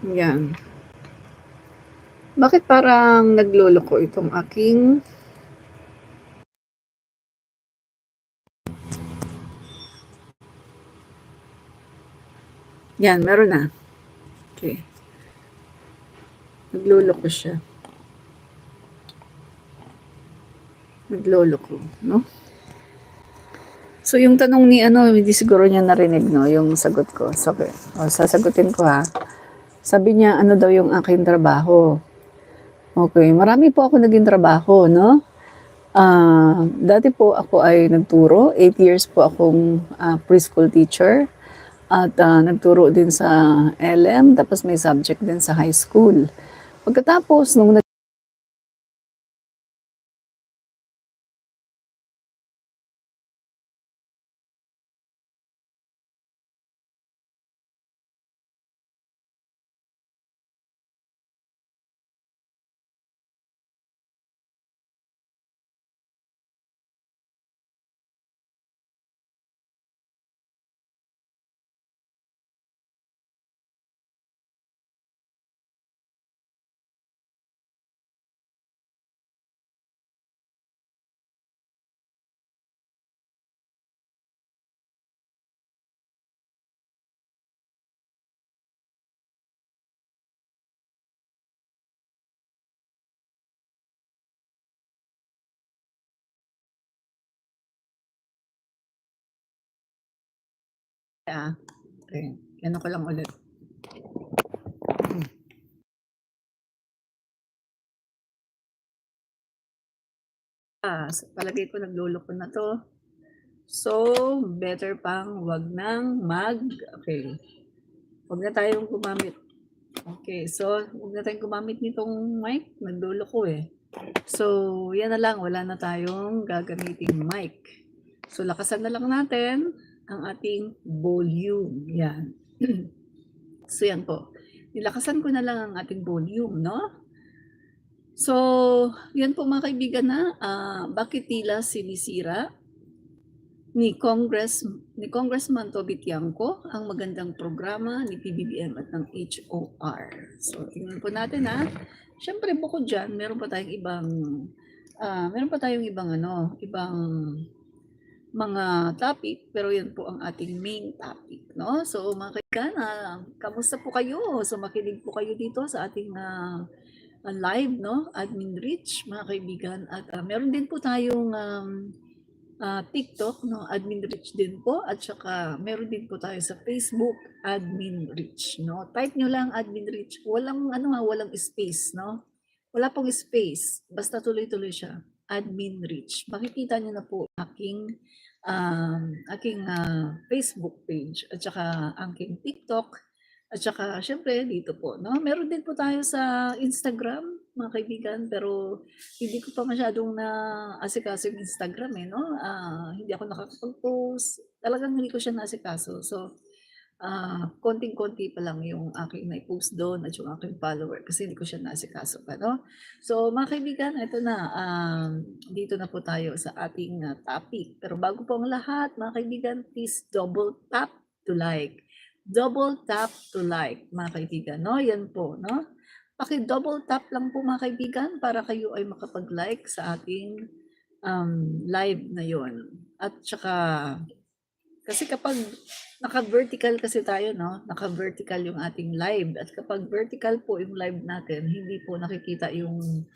Yan. Bakit parang nagloloko itong aking yan, meron na. Okay. Nagloloko siya. Nagloloko, no? So, yung tanong ni hindi siguro niya narinig, no? Yung sagot ko. So, okay. Sasagutin ko, ha. Sabi niya, ano daw yung aking trabaho. Okay. Marami po ako naging trabaho, no? Dati po ako ay nagturo. 8 years po akong preschool teacher. At nagturo din sa LM. Tapos may subject din sa high school. Pagkatapos, nung okay. Ano ko lang ulit. Sa palagay ko nagloloko na to. So, better pang wag nang okay. Wag na tayong gumamit. Okay, so wag na tayong gumamit nitong mic. Nagloloko eh. So, yan na lang. Wala na tayong gagamiting mic. So, lakasan na lang natin ang ating volume. Yan. So, yan po. Nilakasan ko na lang ang ating volume, no? So, yan po mga kaibigan na, bakit tila sinisira ni Congressman Toby Tiangco ang magandang programa ni PBBM at ng HOR. So, tingnan po natin ha. Siyempre bukod diyan, meron pa tayong ibang mga topic, pero yan po ang ating main topic, no? So, mga kaibigan, kamusta po kayo? So, makinig po kayo dito sa ating live, no? Admin Rich, mga kaibigan. At meron din po tayong TikTok, no? Admin Rich din po. At saka meron din po tayo sa Facebook, Admin Rich, no? Type nyo lang Admin Rich. Walang space, no? Wala pong space. Basta tuloy-tuloy siya. Admin Rich. Makikita nyo na po aking Facebook page at saka aking TikTok. At saka, syempre, dito po, no? Meron din po tayo sa Instagram, mga kaibigan, pero hindi ko pa masyadong naasikaso yung Instagram, eh, no? Hindi ako nakakapag-post. Talagang hindi ko siya naasikaso. So, konting-konti pa lang yung aking na-post doon at yung aking follower kasi hindi ko siya naasikaso pa, no? So, mga kaibigan, ito na. Dito na po tayo sa ating topic. Pero bago po ang lahat, mga kaibigan, please double tap to like. Double tap to like, mga kaibigan, no? Yan po, no? Paki-double tap lang po, mga kaibigan, para kayo ay makapag-like sa ating live na yon. At saka, kasi kapag naka-vertical kasi tayo, no? Naka-vertical yung ating live. At kapag vertical po yung live natin, hindi po nakikita yung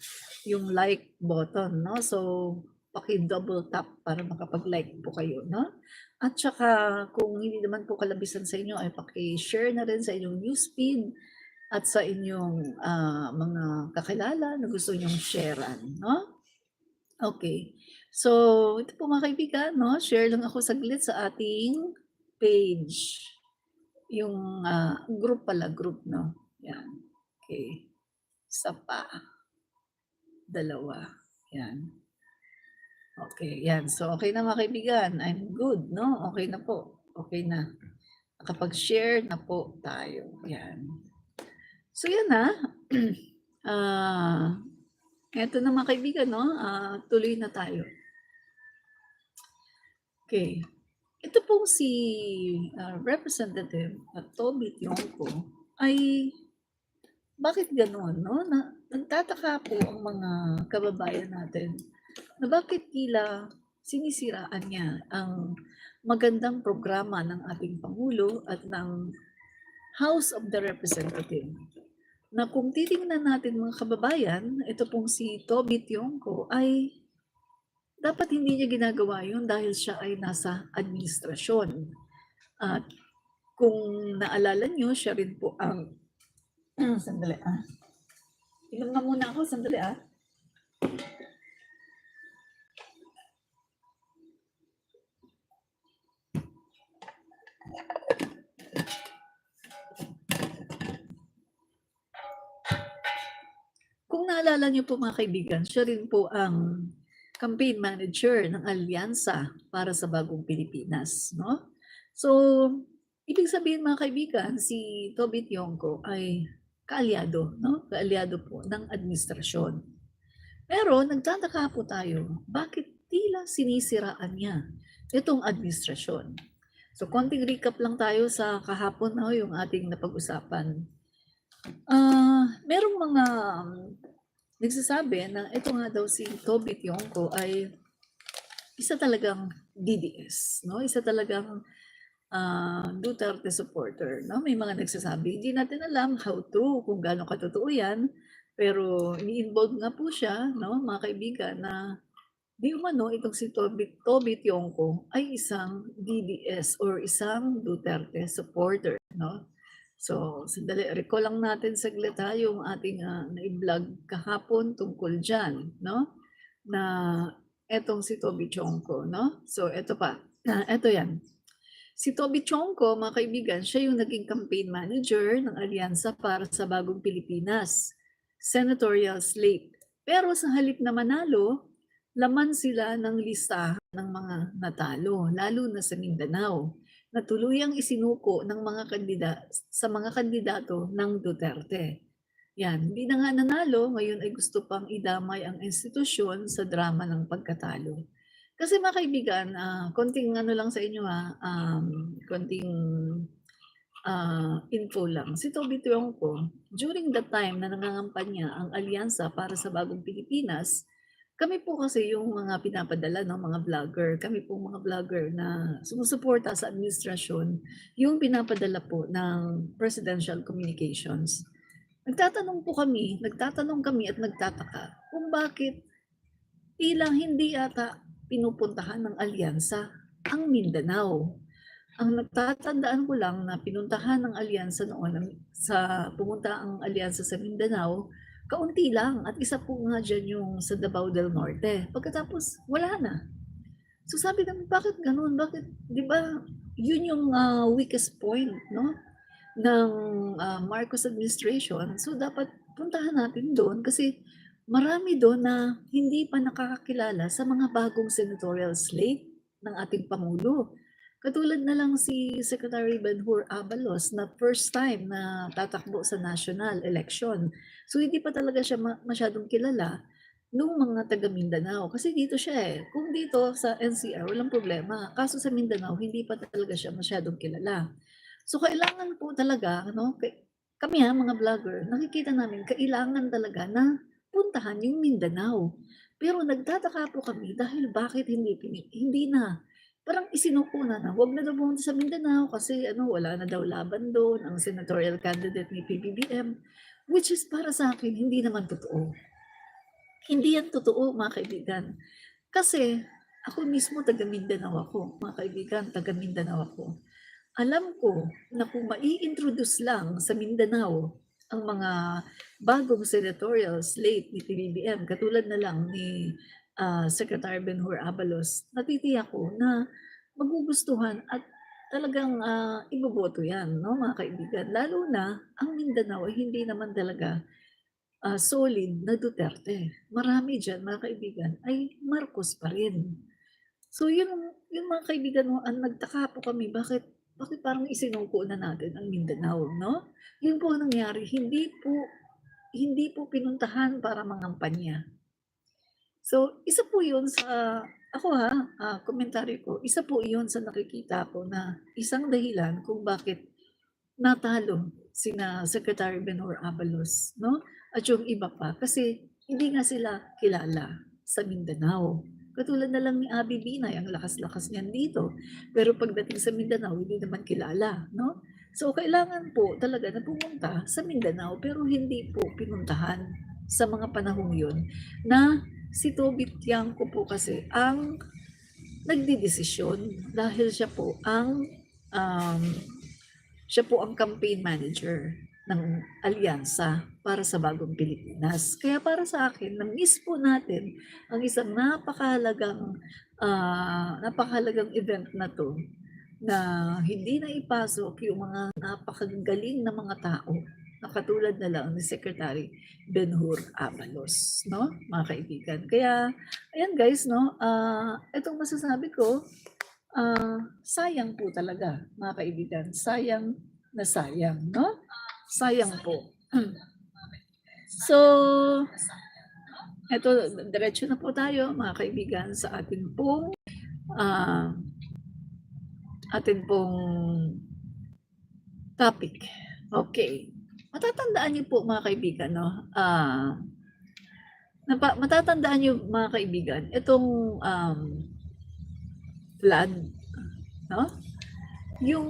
like button, no? So, paki-double tap para makapag-like po kayo, no? At saka, kung hindi naman po kalabisan sa inyo, ay paki-share na rin sa inyong newsfeed at sa inyong mga kakilala na gusto nyong sharean, no? Okay. So, ito po mga kaibigan, no? Share lang ako saglit sa ating page. Yung group pala, group, no? Yan. Okay. Isa pa. Dalawa. Yan. Okay, yan. So, okay na mga kaibigan. I'm good, no? Okay na po. Okay na. Nakapag-share na po tayo. Yan. So, yan na. Eto na mga kaibigan, no? Tuloy na tayo. Okay. Ito pong si Representative Toby Tiongco ay bakit gano'n 'no, na nagtataka po ang mga kababayan natin na bakit tila sinisiraan niya ang magandang programa ng ating Pangulo at ng House of the Representative. Na kung titingnan natin mga kababayan, ito pong si Toby Tionco ay dapat hindi niya ginagawa yun dahil siya ay nasa administrasyon. At kung naalala niyo, siya rin po ang sandali inom na muna ako, sandali Kung naalala niyo po mga kaibigan, siya rin po ang campaign manager ng Alyansa para sa Bagong Pilipinas, no? So, ibig sabihin mga kaibigan, si Toby Tionco ay kaalyado, no? Kaalyado po ng administrasyon. Pero nagtataka po tayo, bakit tila sinisiraan niya itong administrasyon? So, konting recap lang tayo sa kahapon, no, yung ating napag-usapan. Merong mga nagsasabi na ito nga daw si Toby Tionco ay isa talagang DDS, no? Isa talagang Duterte supporter, no? May mga nagsasabi, hindi natin alam how to, kung gaano katotoo yan, pero ni-involve nga po siya, no, mga kaibigan, na di umano itong si Toby Tionco ay isang DDS or isang Duterte supporter, no? So, sandali, recall lang natin saglit yung ating na-vlog kahapon tungkol dyan, no? Na etong si Toby Tionco, no? So, eto pa. Eto yan. Si Toby Tionco, mga kaibigan, siya yung naging campaign manager ng Alyansa para sa Bagong Pilipinas, senatorial slate. Pero sa halip na manalo, laman sila ng listahan ng mga natalo, lalo na sa Mindanao, na tuluyang isinuko ng mga kandidato ng Duterte. Yan, hindi na nga nanalo, ngayon ay gusto pang idamay ang institusyon sa drama ng pagkatalo. Kasi mga kaibigan, konting ano lang sa inyo konting info lang. Si Toby Tionco, during the time na nangangampanya ang Alyansa para sa Bagong Pilipinas, kami po kasi yung mga pinapadala ng mga vlogger, kami po mga vlogger na sumusuporta sa administrasyon, yung pinapadala po ng Presidential Communications. Nagtatanong kami at nagtataka kung bakit tila hindi ata pinupuntahan ng alyansa ang Mindanao. Ang natatandaan ko lang na pinuntahan ng alyansa noon pumunta ang alyansa sa Mindanao, kaunti lang at isa po nga diyan yung sa Davao del Norte. Pagkatapos wala na. So sabi namin, bakit ganoon? Bakit 'di ba yun yung weakest point, no, ng Marcos administration. So dapat puntahan natin doon kasi marami doon na hindi pa nakakakilala sa mga bagong senatorial slate ng ating Pangulo. Katulad na lang si Secretary Benhur Abalos na first time na tatakbo sa national election. So hindi pa talaga siya masyadong kilala nung mga taga Mindanao. Kasi dito siya Kung dito sa NCR, walang problema. Kaso sa Mindanao, hindi pa talaga siya masyadong kilala. So kailangan po talaga, ano, kami mga vlogger, nakikita namin kailangan talaga na puntahan yung Mindanao. Pero nagtataka po kami dahil bakit hindi na. Parang isinuko na wag na daw pumunta sa Mindanao kasi wala na daw laban doon ang senatorial candidate ni PBBM, which is para sa akin hindi naman totoo. Hindi yan totoo mga kaibigan. Kasi ako mismo taga Mindanao ako, mga kaibigan, taga Mindanao ako. Alam ko na kung mai-introduce lang sa Mindanao ang mga bagong senatorial slate ni PBBM, katulad na lang ni Secretary Benhur Abalos, natitiyak ko na magugustuhan at talagang iboboto yan, no, mga kaibigan. Lalo na ang Mindanao ay hindi naman talaga solid na Duterte. Marami dyan, mga kaibigan, ay Marcos pa rin. So yung mga kaibigan mo, ang nagtaka po kami, bakit parang isinuko na natin ang Mindanao, no? Yun po ang nangyari, hindi po pinuntahan para mangampanya. So, isa po yun sa, ako komentaryo ko, isa po yun sa nakikita ko na isang dahilan kung bakit natalo sina Secretary Benhur Abalos, no? At yung iba pa kasi hindi nga sila kilala sa Mindanao. Katulad na lang ni Abby Binay, ang lakas-lakas niyan dito. Pero pagdating sa Mindanao, hindi naman kilala, no? So kailangan po talaga na pumunta sa Mindanao pero hindi po pinuntahan sa mga panahong yun na si Toby Tiangco po kasi ang nagdidesisyon dahil um, siya po ang campaign manager ng alyansa para sa Bagong Pilipinas. Kaya para sa akin, na-miss po natin ang isang napakahalagang event na to na hindi na ipasok yung mga napakagaling na mga tao na katulad na lang ni Secretary Benhur Abalos, no? Mga kaibigan. Kaya, ayan guys, no? Itong masasabi ko, sayang po talaga, mga kaibigan. Sayang na sayang, no? Sayang po. So, eto, diretso na po tayo, mga kaibigan, sa ating pong topic. Okay. Matatandaan niyo po, mga kaibigan, no? Matatandaan niyo, mga kaibigan, itong flood, no? Yung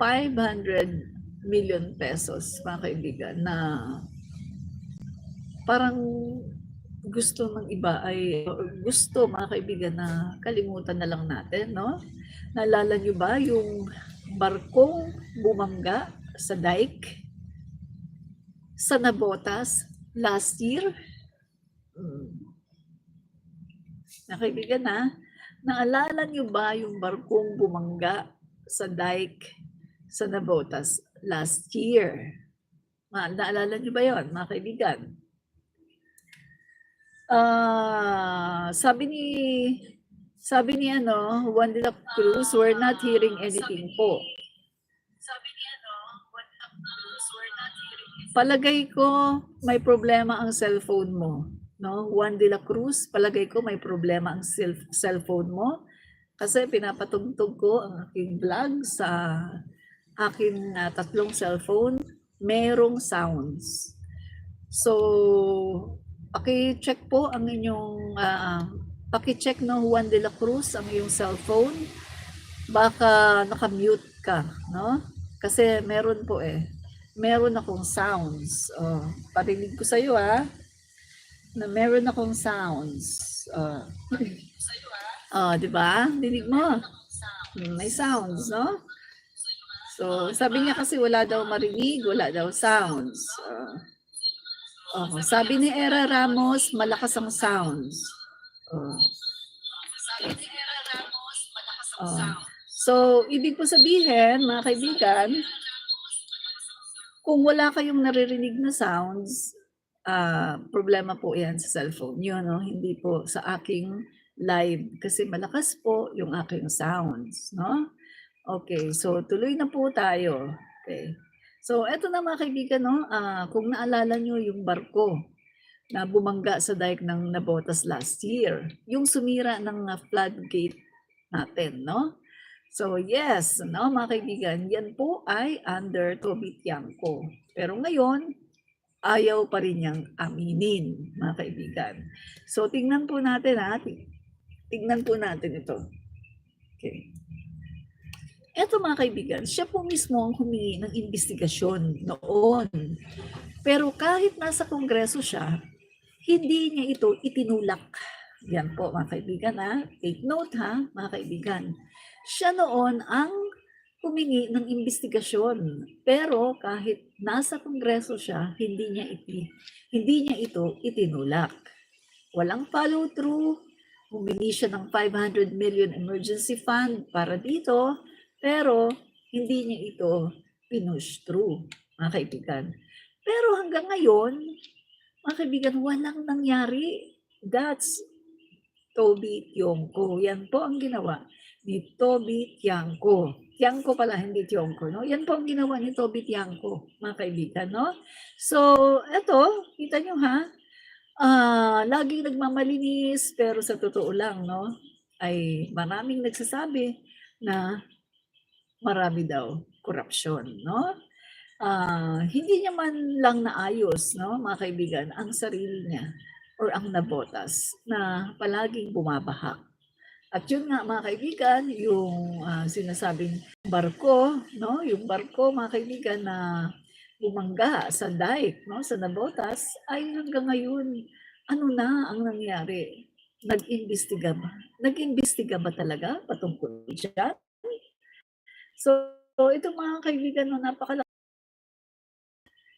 500 million pesos, mga kaibigan, na parang gusto ng iba gusto, mga kaibigan, na kalimutan na lang natin, no? Naalala niyo ba yung barkong bumangga sa dike sa Navotas last year? Mga kaibigan, naalala niyo ba yung barkong bumangga sa dike sa Navotas last year? Naalala niyo ba yon, mga kaibigan? Sabi ni Juan de la Cruz, we're not hearing anything po. Palagay ko may problema ang cellphone mo, no? Juan de la Cruz, palagay ko may problema ang cellphone mo kasi pinapatugtog ko ang aking vlog sa aking 3 cellphone, merong sounds. So, paki-check po ang inyong paki-check, no, Juan de la Cruz, ang iyong cellphone. Baka naka-mute ka, no? Kasi meron akong sounds. Parinig ko sa iyo na meron akong sounds. Di ba? Dinig mo. May sounds, no? So, sabi niya kasi wala daw marinig, wala daw sounds. Sabi ni Era Ramos, malakas ang sounds. So, ibig po sabihin, mga kaibigan, kung wala kayong naririnig na sounds, problema po yan sa cellphone nyo, no? Hindi po sa aking live kasi malakas po yung aking sounds, no? Okay, so tuloy na po tayo. Okay. So, eto na, mga kaibigan, no? Kung naalala nyo yung barko na bumangga sa dike ng Navotas last year, yung sumira ng floodgate natin, no? So, yes, no, mga kaibigan, yan po ay under Toby Tiangco. Pero ngayon, ayaw pa rin niyang aminin, mga kaibigan. So, tingnan po natin, tingnan po natin ito. Okay. Eto, mga kaibigan, siya po mismo ang humingi ng investigasyon noon. Pero kahit nasa Kongreso siya, hindi niya ito itinulak. Yan po, mga kaibigan, take note, mga kaibigan. Siya noon ang humingi ng investigasyon. Pero kahit nasa Kongreso siya, hindi niya ito itinulak. Walang follow-through. Humingi siya ng 500 million emergency fund para dito. Pero hindi niya ito pinush through, mga kaibigan. Pero hanggang ngayon, mga kaibigan, walang nangyari. That's Toby Tiangco. Yan po ang ginawa ni Toby Tiangco. Tiangco pala, hindi Tiangco, no? Yan po ang ginawa ni Toby Tiangco, mga kaibigan, no? So, eto, kita nyo, laging nagmamalinis, pero sa totoo lang, no, ay maraming nagsasabi na marami daw korupsyon, no? Hindi niya man lang naayos, no, mga kaibigan, ang sarili niya or ang nabotas na palaging bumabahak. At yun nga mga kaibigan, yung sinasabing barko, no, yung barko mga kaibigan na bumangga sa dike, no, sa Nabotas, ay hanggang ngayon, ano na ang nangyari? Nag-imbestiga ba talaga patungkol dyan? So, ito mga kaibigan, no,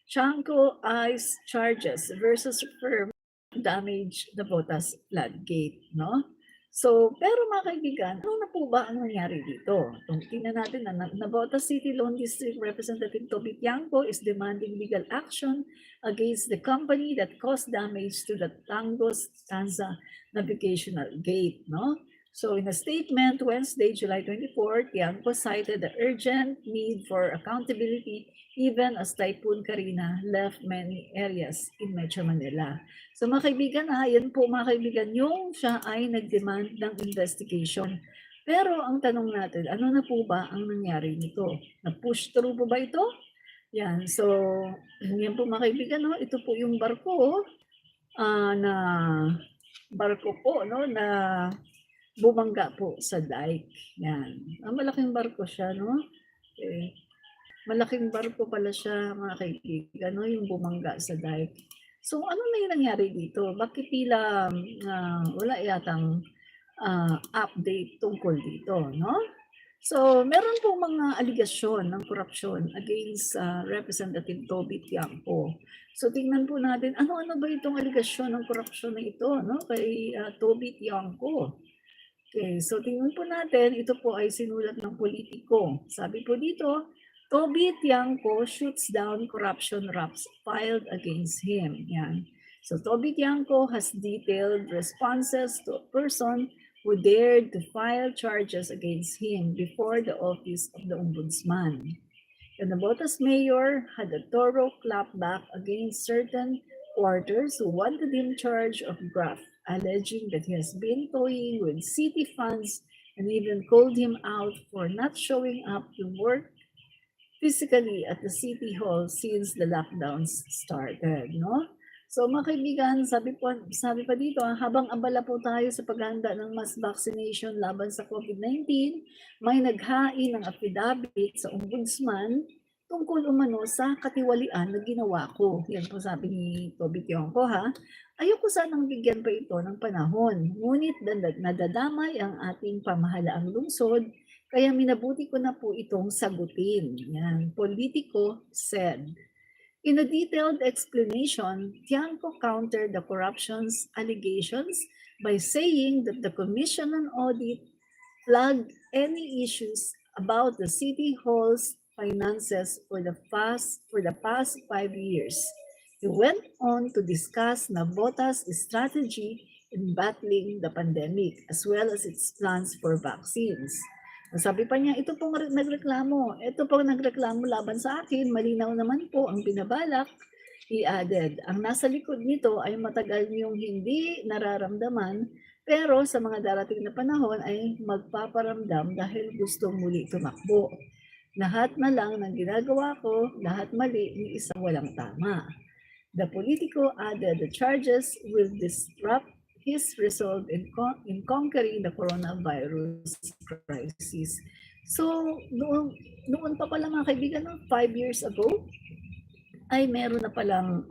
Chanco Ice charges versus firm damage Nabotas floodgate, no? So, pero mga kaibigan, ano na po ba ang nangyari dito? Tingnan natin na Navotas City Loan District Representative Toby Tiangco is demanding legal action against the company that caused damage to the Tangos Stanza Navigational Gate, no? So in a statement Wednesday, July 24, Tiangco cited the urgent need for accountability even as Typhoon Karina left many areas in Metro Manila. So mga kaibigan, yan po mga kaibigan, yung siya ay nag-demand ng investigation. Pero ang tanong natin, ano na po ba ang nangyari nito? Na-push through po ba ito? Yan, so yan po mga kaibigan, no? Ito po yung barko na barko po, no, na bumangga po sa dike. Yan. Malaking barko siya, no? Okay. Malaking barko pala siya, mga kaibigan, no, yung bumangga sa dike. So ano na yung nangyari dito? Bakit tila wala yatang update tungkol dito, no? So meron po mga aligasyon ng korupsyon against Representative Toby Tiangco. So tingnan po natin, ano-ano ba itong aligasyon ng korupsyon na ito, no, kay Toby Tiangco? Okay, so tingnan po natin, ito po ay sinulat ng Politico. Sabi po dito, Toby Tiangco shoots down corruption raps filed against him. Yan. So Toby Tiangco has detailed responses to a person who dared to file charges against him before the office of the Ombudsman. The Nabotas mayor had a thorough clapback against certain quarters who wanted him charged of graft, alleging that he has been toying with city funds and even called him out for not showing up to work physically at the city hall since the lockdowns started, no? So mga kaibigan, sabi pa dito, habang abala po tayo sa paghahanda ng mass vaccination laban sa COVID-19, may naghain ng affidavit sa ombudsman tungkol umano sa katiwalian na ginawa ko. Yan po sabi ni Toby Tiangco, ha. Ayoko sanang bigyan pa ito ng panahon, ngunit nadadamay ang ating pamahalaang lungsod, kaya minabuti ko na po itong sagutin. Yan, Politico said. In a detailed explanation, Tiangco countered the corruption's allegations by saying that the Commission on Audit flagged any issues about the City Hall's finances for the past 5 years. He went on to discuss Nabotas' strategy in battling the pandemic as well as its plans for vaccines. Sabi pa niya, ito pong nagreklamo laban sa akin, malinaw naman po ang binabalak. He added, ang nasa likod nito ay matagal niyong hindi nararamdaman, pero sa mga darating na panahon ay magpaparamdam dahil gustong muli tumakbo. Lahat na lang ng ginagawa ko, lahat mali, ni isang walang tama. The Politico added the charges will disrupt his resolve in conquering the coronavirus crisis. So, noon pa pala mga kaibigan, 5 years ago, ay meron na palang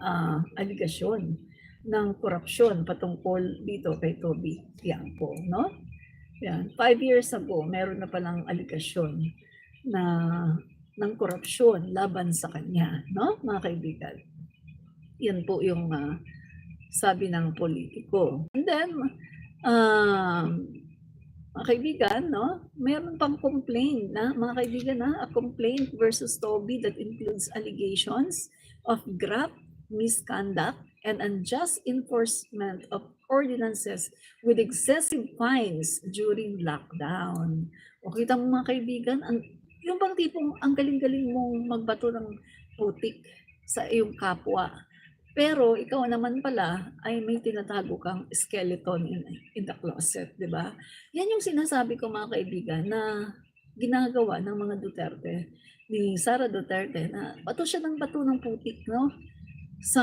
aligasyon ng korupsyon patungkol dito kay Toby Tiangco, no? Yan, 5 years ago, meron na palang aligasyon na ng korupsyon laban sa kanya, no, mga kaibigan. Yan po yung sabi ng Politico. And then, mga kaibigan, no, meron pang complaint na, mga kaibigan, a complaint versus Toby that includes allegations of graft, misconduct, and unjust enforcement of ordinances with excessive fines during lockdown. O kita mo mga kaibigan, yung bang tipong ang galing-galing mong magbato ng putik sa iyong kapwa, pero ikaw naman pala ay may tinatago kang skeleton in the closet, di ba? Yan yung sinasabi ko mga kaibigan, na ginagawa ng mga Duterte, ni Sara Duterte, na bato siya ng bato ng putik, no? Sa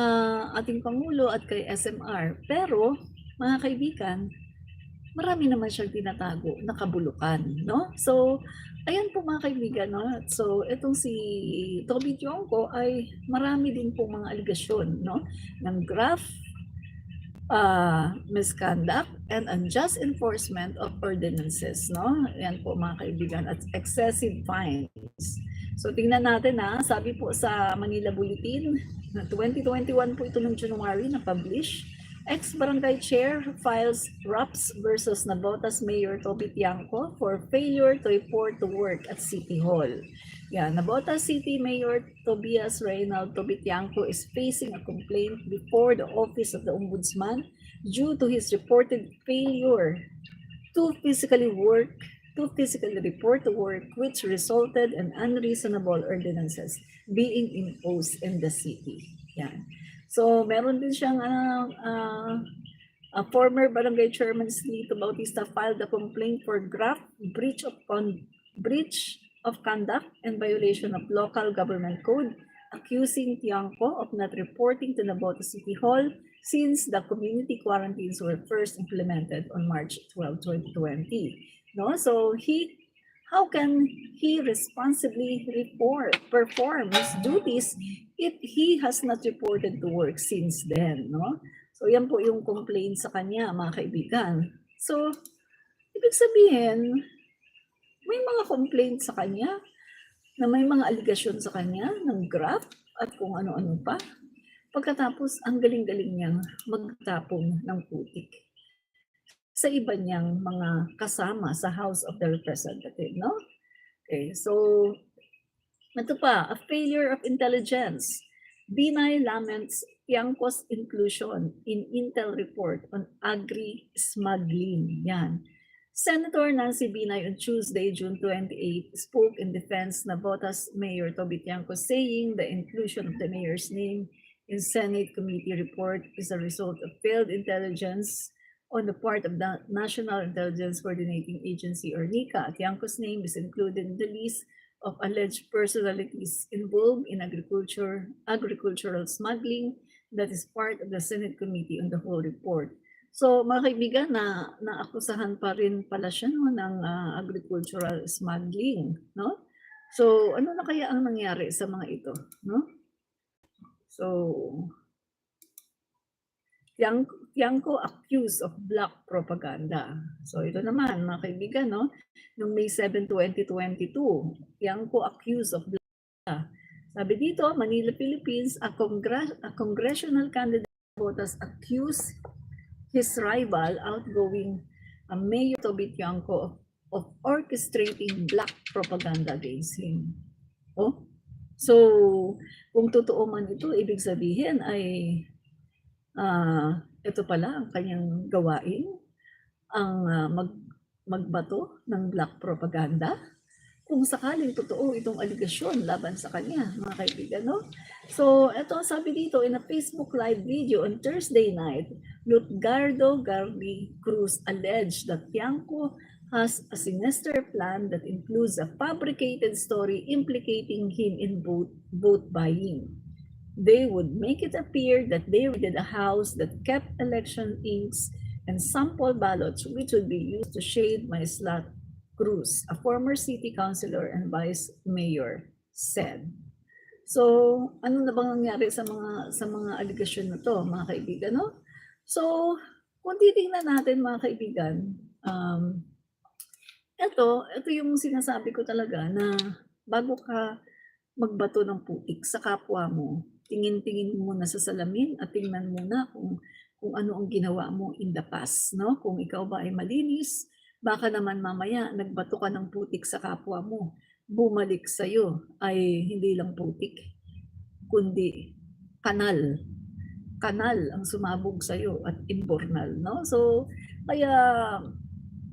ating Pangulo at kay SMR. Pero, mga kaibigan, marami naman siyang tinatago na kabulukan, no? So, ayan po mga kaibigan, no? So, itong si Toby Tionco ay marami din po mga aligasyon, no? Ng graft, misconduct, and unjust enforcement of ordinances, no? Ayan po mga kaibigan, at excessive fines. So, tingnan natin sabi po sa Manila Bulletin na 2021 po ito ng January na publish. Ex-barangay chair files RAPS versus Navotas Mayor Toby Tionco for failure to report to work at City Hall. Yeah, Navotas City Mayor Tobias Reynald Toby Tionco is facing a complaint before the Office of the Ombudsman due to his reported failure to physically report to work, which resulted in unreasonable ordinances being imposed in the city. Yan. So, meron din siyang former barangay chairman Lito Bautista filed a complaint for graft, breach of conduct and violation of local government code, accusing Tionco of not reporting to Navotas City Hall since the community quarantines were first implemented on March 12, 2020. No, so how can he responsibly perform his duties if he has not reported to work since then, no? So yan po yung complaint sa kanya, mga kaibigan. So, ibig sabihin, may mga complaint sa kanya na may mga aligasyon sa kanya ng graft at kung ano-ano pa. Pagkatapos, ang galing-galing niyang magtapong ng putik sa iba niyang mga kasama sa House of the Representative, no? Okay, so ito pa, a failure of intelligence. Binay laments Tionco's inclusion in Intel report on agri-smuggling. Yan. Senator Nancy Binay on Tuesday, June 28, spoke in defense of Navotas Mayor Toby Tionco, saying the inclusion of the mayor's name in Senate committee report is a result of failed intelligence on the part of the National Intelligence Coordinating Agency, or NICA. Tionco's name is included in the list of alleged personalities involved in agricultural smuggling that is part of the Senate Committee on the Whole report. So, mga kaibigan, naakusahan pa rin pala siya ng agricultural smuggling, no? So, ano na kaya ang nangyari sa mga ito, no? So, Tionco accused of black propaganda. So, ito naman, mga kaibigan, no? Noong May 7, 2022, Tionco accused of black propaganda. Sabi dito, Manila, Philippines, a congressional candidate voters accused his rival, outgoing Mayor Toby Tionco, of orchestrating black propaganda against him. Oh? So, kung totoo man ito, ibig sabihin ay ito pala ang kanyang gawain, ang magbato ng black propaganda. Kung sakaling totoo itong aligasyon laban sa kanya, mga kaibigan, no? So, ito sabi dito, in a Facebook live video on Thursday night, Lutgardo Gardi Cruz alleged that Tionco has a sinister plan that includes a fabricated story implicating him in vote buying. They would make it appear that they raided a house that kept election inks and sample ballots, which would be used to shade Maislat Cruz, a former city councilor and vice mayor, said. So, ano na bang nangyari sa mga aligasyon na to, mga kaibigan, no? So, kung titingnan natin, mga kaibigan, ito yung sinasabi ko talaga na bago ka magbato ng putik sa kapwa mo, tingin-tingin muna sa salamin at tingnan muna kung ano ang ginawa mo in the past, no? Kung ikaw ba ay malinis, baka naman mamaya nagbato ka ng putik sa kapwa mo, bumalik sa'yo ay hindi lang putik, kundi kanal. Kanal ang sumabog sa'yo at imbornal, no? So, kaya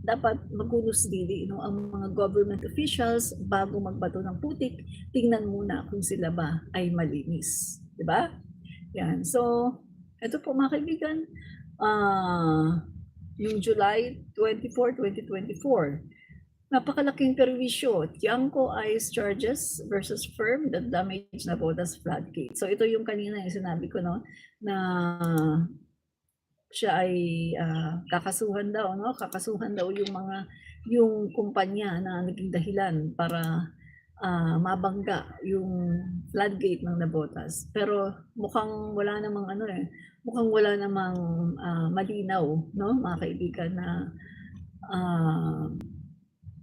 dapat maghunos-dili, no, ang mga government officials bago magbato ng putik, tingnan muna kung sila ba ay malinis. Diba? Yan. So, ito po mga kaibigan, yung July 24, 2024, napakalaking perwisyo. Tiangco Ice charges versus firm that damage Navota's floodgate. So ito yung kanina yung sinabi ko, no, na siya ay kakasuhan daw, no? Kakasuhan daw yung kumpanya na naging dahilan para mabangga yung floodgate ng Navotas. Pero mukhang wala namang mukhang wala namang malinaw, no, mga kaibigan, na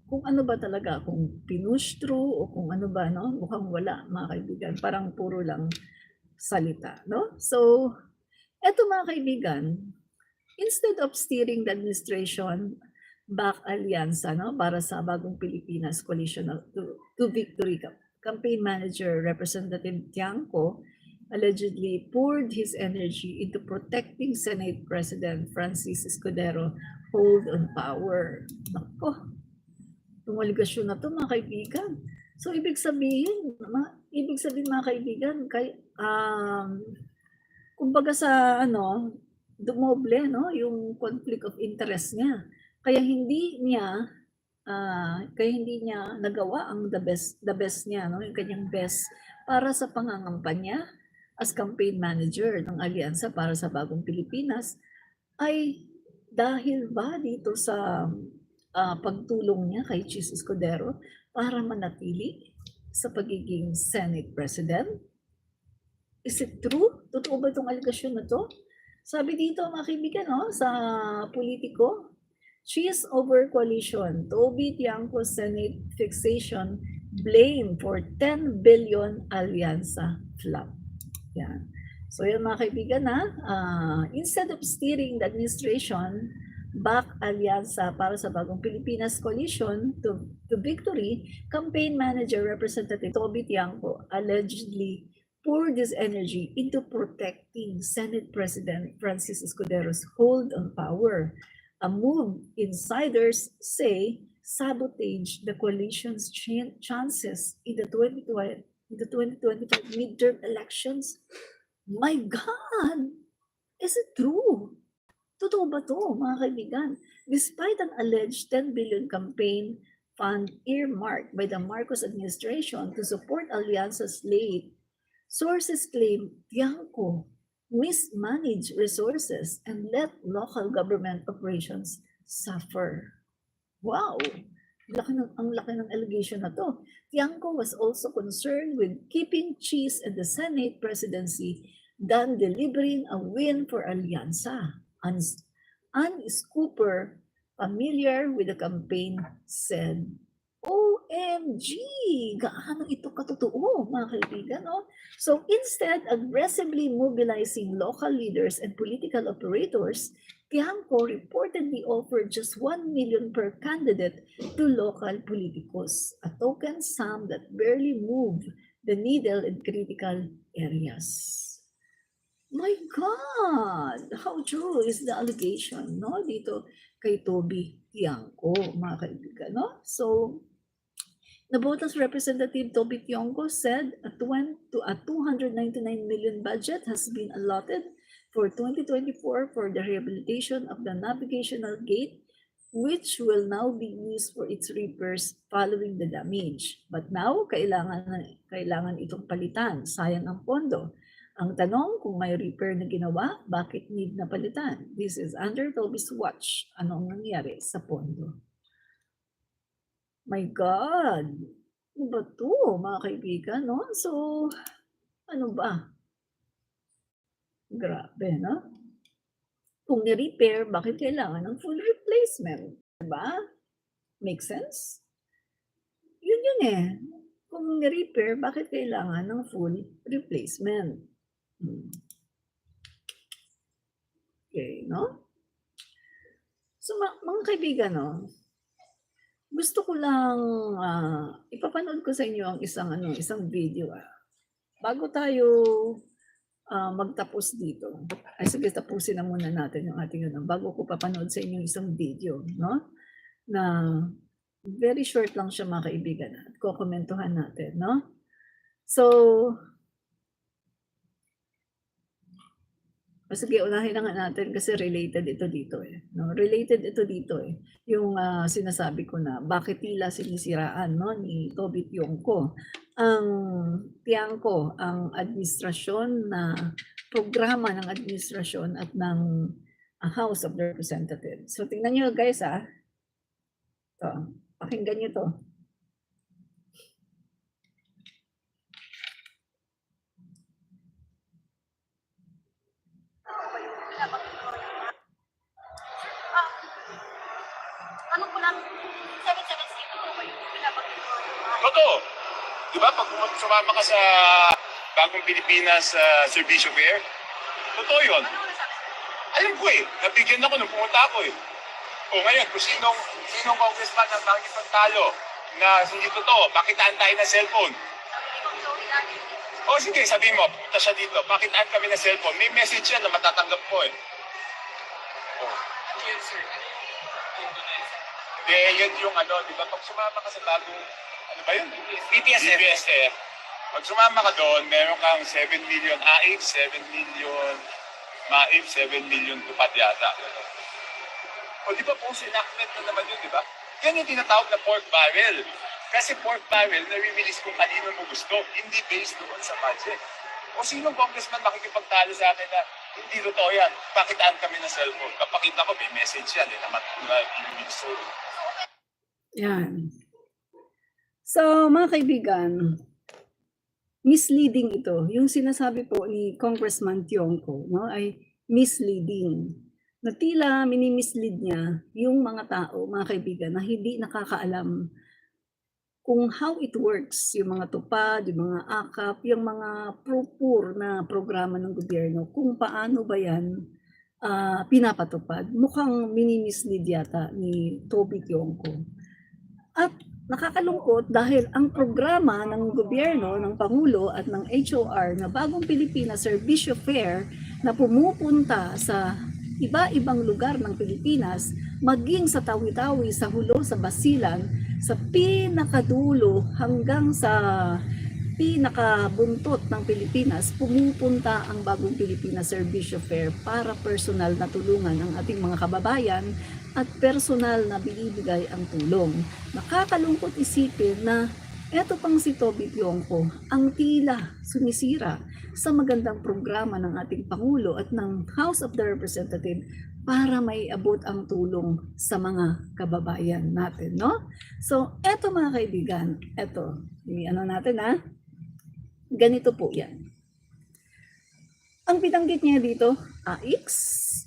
kung ano ba talaga, kung pinush through o kung ano ba, no? Mukhang wala, mga kaibigan. Parang puro lang salita, no? So, eto mga kaibigan, instead of steering the administration back alyansa, no, para sa Bagong Pilipinas Coalition to Victory, campaign manager Representative Tiangco allegedly poured his energy into protecting Senate President Francis Escudero hold on power. Nako, yung aligasyon na to, mga kaibigan. So ibig sabihin mga kaibigan, kumbaga sa dumoble, no, yung conflict of interest niya. Kaya hindi niya nagawa ang the best niya, no, yung kanyang best para sa pangangampanya as campaign manager ng Alyansa para sa Bagong Pilipinas, ay dahil ba dito sa pagtulong niya kay Chis Escudero para manatili sa pagiging Senate President? Is it true? Totoo ba itong aligasyon na to? Sabi dito mga kaibigan, no, sa Politico, Chis over coalition, Toby Tiangco Senate fixation, blame for 10 billion alyansa flop. Yan. So yan mga kaibigan, instead of steering the administration back alyansa para sa Bagong Pilipinas Coalition to victory, campaign manager Representative Toby Tiangco allegedly poured his energy into protecting Senate President Francis Escudero's hold on power, a move insiders say sabotage the coalition's chances in the 2025 midterm elections. My God! Is it true? Totoo ba to, mga kaibigan? Despite an alleged 10 billion campaign fund earmarked by the Marcos administration to support Alyansa's slate, sources claim Tiangco mismanaged resources and let local government operations suffer. Wow! Ang laki ng allegation na to. Tiangco was also concerned with keeping Chis in the Senate presidency than delivering a win for Alyansa. Ann Cooper, familiar with the campaign, said, OMG! Gaano ito katotoo, mga kaibigan, no? So instead, aggressively mobilizing local leaders and political operators, Tiangco reportedly offered just 1 million per candidate to local politicos, a token sum that barely moved the needle in critical areas. My God! How true is the allegation, no? Dito kay Toby Tiangco, mga kaibigan, no? So, Navotas Representative Toby Tiangco said a 299 million budget has been allotted for 2024 for the rehabilitation of the navigational gate, which will now be used for its repairs following the damage. But now, kailangan itong palitan. Sayang ang pondo. Ang tanong, kung may repair na ginawa, bakit need na palitan? This is under Toby's watch. Ano ang nangyari sa pondo? My God! Ano ba ito, mga kaibigan, no? So, ano ba? Grabe, no? Kung ni-repair, bakit kailangan ng full replacement? Diba? Make sense? Yun eh. Kung ni-repair, bakit kailangan ng full replacement? Okay, no? So, mga kaibigan, no? Gusto ko lang ipapanood ko sa inyo ang isang video. Bago tayo magtapos dito. Ay sige, tapusin na muna natin yung ating bago ko papanood sa inyo isang video, no? Na very short lang siya, mga kaibigan, at kokomentuhan natin, no? So, Sige, unahin na nga natin kasi related ito dito eh. No? Related ito dito eh. Yung sinasabi ko na bakit tila sinisiraan no, ni Toby Tionco ang tiangko, ang administrasyon na programa ng administrasyon at ng House of Representatives. So tingnan nyo guys Ito, pakinggan nyo to. Ano ko lang, 776 ko yung pinabanggit ko. Totoo. Di ba? Pag sumama ka sa Bagong Pilipinas Servicio Fair, totoo yun. Ano nasabi? Alam ko eh. Nabigyan ako nung pumunta ako eh. O ngayon, kung sinong congressman ang makikipagtalo na hindi totoo, pakitaan tayo ng cellphone. Sabi ni Ma'am Zoe lagi. O sige, sabihin mo, pumunta siya dito, pakitaan kami ng cellphone. May message yan na matatanggap ko eh. Yes, sir. Hindi, yan yung ano, di ba? Pag sumama ka sa bagong, ano ba yun? BPSF. BPSF. Pag sumama ka doon, meron kang 7 million AIP, 7 million MAIP, 7 million tupad yata. O di ba po, enactment na naman yun, di ba? Yan yung tinatawag na pork barrel. Kasi pork barrel, nare-release kung kanino mo gusto, hindi based doon sa budget. O sinong congressman makikipagtalo sa akin na hindi totoo yan, pakitaan kami ng cellphone. Kapakita ko, may message yan, naman na i-release. Yan. So, mga kaibigan, misleading ito. Yung sinasabi po ni Congressman Tionco, no, ay misleading. Na tila minimislead niya yung mga tao, mga kaibigan, na hindi nakakaalam kung how it works, yung mga tupad, yung mga akap, yung mga propur na programa ng gobyerno, kung paano ba yan pinapatupad. Mukhang minimislead yata ni Toby Tionco. At nakakalungkot dahil ang programa ng gobyerno, ng Pangulo at ng HOR na Bagong Pilipinas Servicio Fair na pumupunta sa iba-ibang lugar ng Pilipinas, maging sa Tawi-Tawi, sa Hulo, sa Basilan, sa pinakadulo hanggang sa pinakabuntot ng Pilipinas, pumupunta ang Bagong Pilipinas Servicio Fair para personal na tulungan ang ating mga kababayan at personal na binibigay ang tulong. Nakakalungkot isipin na eto pang si Toby Tionco ang tila sumisira sa magandang programa ng ating Pangulo at ng House of the Representatives para may abot ang tulong sa mga kababayan natin, no? So, eto mga kaibigan, eto, ano natin ganito po yan. Ang binanggit niya dito, AX,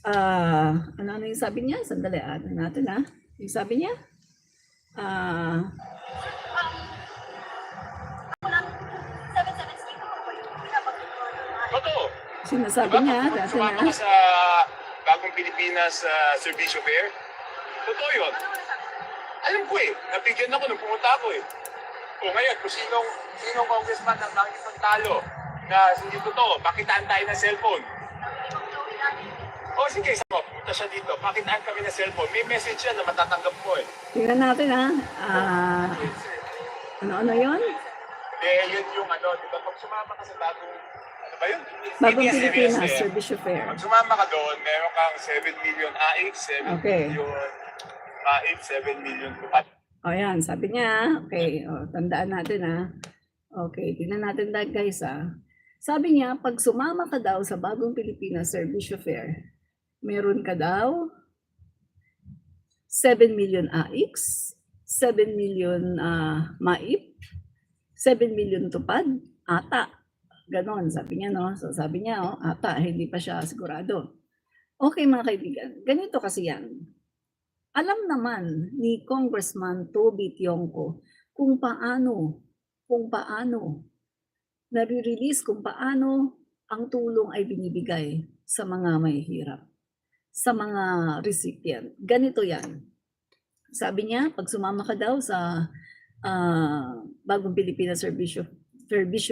ano yung sabi niya? Sandali, ano natin yung sabi niya? Ako lang, 776 ko yung pinabanggit ko. Totoo. Sinasabi niya dati sumama na. ka sa Bagong Pilipinas Servicio Fair, totoo yun. Ano nasabi? Alam ko eh. Nabigyan ako nung pumunta ako eh. O ngayon, kung sinong congressman ang makikipagtalo na hindi totoo, pakitaan tayo ng cellphone. Sabi ni Ma'am Zoe lagi. O sige, pumunta siya dito, pakitaan kami ng cellphone. May message yan na matatanggap ko eh. Tingnan natin ano yun? Yun yung ano, di ba? Pag sumama ka sa bagong, ano ba yun? Bagong BPSF. Pilipinas Servicio Fair. Pag sumama ka doon, meron kang 7 million AIP, 7 Okay. million MAIP, 7 million tupad. O yan, sabi niya, okay, tandaan natin Okay, tingnan natin guys Sabi niya, pag sumama ka daw sa Bagong Pilipinas Servicio Fair, meron ka daw 7 million AIX, 7 million MAIP, 7 million tupad, ata. Ganon, sabi niya, no? So sabi niya, ata, hindi pa siya sigurado. Okay mga kaibigan, ganito kasi yan. Alam naman ni Congressman Toby Tionco kung paano nare-release, kung paano ang tulong ay binibigay sa mga mahihirap, sa mga recipient. Ganito yan. Sabi niya, pag sumama ka daw sa Bagong Pilipinas Servicio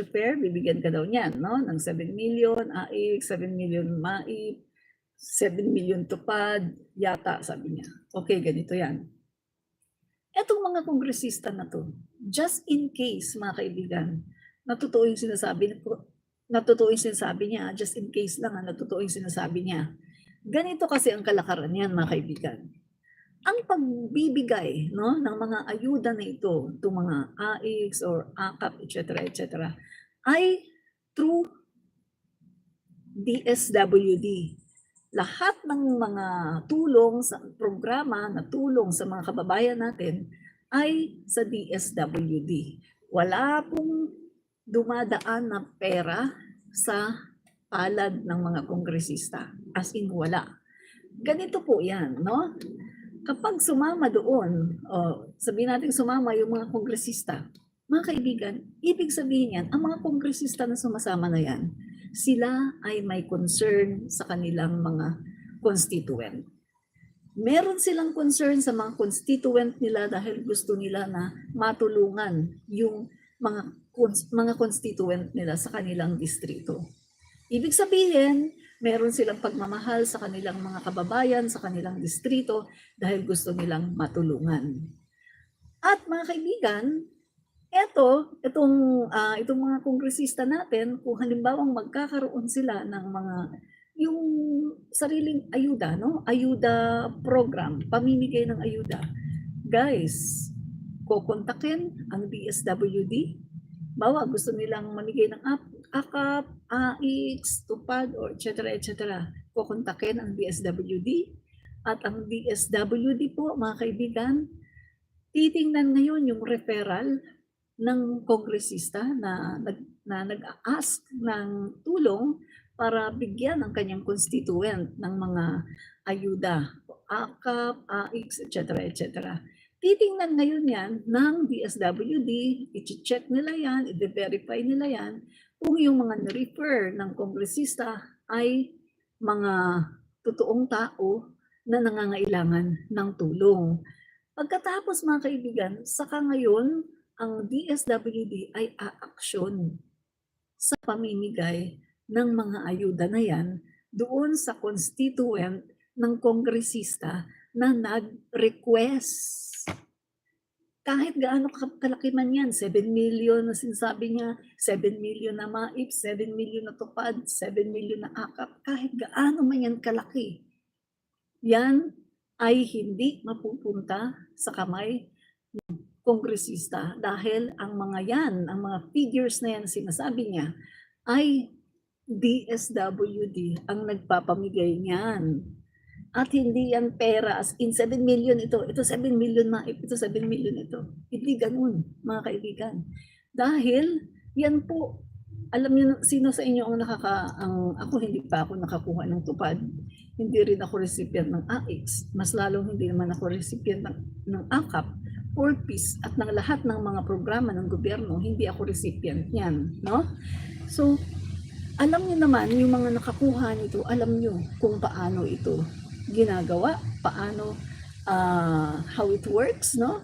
Fair, bibigyan ka daw niyan, no? Ng 7 million AIC, 7 million MAIP, 7 million tupad, yata, sabi niya. Okay, ganito yan. Etong mga kongresista na to, just in case, mga kaibigan, na totoo yung sinasabi na totoo yung sinasabi niya, just in case lang na totoo yung sinasabi niya. Ganito kasi ang kalakaran niyan, mga kaibigan. Ang pagbibigay, no, ng mga ayuda na ito, itong mga AICS or AKAP, etc., ay through DSWD. Lahat ng mga tulong sa programa na tulong sa mga kababayan natin ay sa DSWD. Wala pong dumadaan na pera sa palad ng mga kongresista. As in, wala. Ganito po yan, no? Kapag sumama doon, sabihin natin sumama yung mga kongresista, mga kaibigan, ibig sabihin yan, ang mga kongresista na sumasama na yan, sila ay may concern sa kanilang mga constituent. Meron silang concern sa mga constituent nila dahil gusto nila na matulungan yung mga constituent nila sa kanilang distrito. Ibig sabihin, meron silang pagmamahal sa kanilang mga kababayan, sa kanilang distrito dahil gusto nilang matulungan. At mga kaibigan, itong mga kongresista natin, kung halimbawang magkakaroon sila ng mga yung sariling ayuda, no? Ayuda program, pamimigay ng ayuda. Guys, kukontakin ang DSWD. Bawa, gusto nilang mamigay ng AKAP, AICS, TUPAD, or etc. Kukontakin ang DSWD. At ang DSWD po, mga kaibigan, titingnan ngayon yung referral ng kongresista na nag-ask ng tulong para bigyan ang kanyang constituent ng mga ayuda, AKAP, AICS, etc. Titingnan ngayon yan ng DSWD, i-check nila yan, i-verify nila yan, kung yung mga na-refer ng kongresista ay mga totoong tao na nangangailangan ng tulong. Pagkatapos, mga kaibigan, saka ngayon ang DSWD ay aaksyon sa pamimigay ng mga ayuda na yan doon sa constituent ng kongresista na nag-request. Kahit gaano kalaki man yan, 7 million na sinasabi niya, 7 million na MAIP, 7 million na TUPAD, 7 million na AKAP, kahit gaano man yan kalaki, yan ay hindi mapupunta sa kamay ng kongresista dahil ang mga yan, ang mga figures na yan sinasabi niya ay DSWD ang nagpapamigay niyan. At hindi yan pera as in 7 million ito 7 million MAIP, ito 7 million ito. Hindi ganun, mga kaibigan. Dahil yan po, alam niyo sino sa inyo ang ako hindi pa ako nakakuha ng TUPAD. Hindi rin ako recipient ng AICS. Mas lalong hindi naman ako recipient ng AKAP or PIS at ng lahat ng mga programa ng gobyerno, hindi ako recipient niyan, no? So, alam niyo naman, yung mga nakakuha nito, alam niyo kung paano ito ginagawa, paano, how it works, no?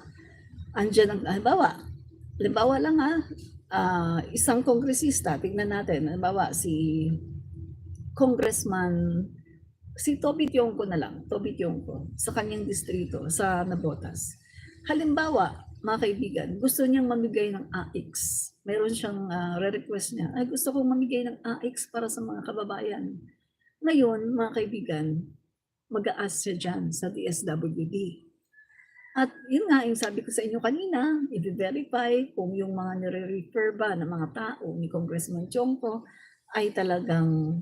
Andiyan ang, halimbawa lang isang kongresista, tignan natin, halimbawa si Congressman, si Toby Tionco na lang, Toby Tionco, sa kanyang distrito, sa Navotas. Halimbawa, mga kaibigan, gusto niyang mamigay ng AICS. Meron siyang re-request niya, ay gusto kong mamigay ng AICS para sa mga kababayan. Ngayon, mga kaibigan, mag-a-ask siya dyan sa DSWD. At yun nga, yung sabi ko sa inyo kanina, i-verify kung yung mga nire-refer ba ng mga tao ni Congressman Tionco ay talagang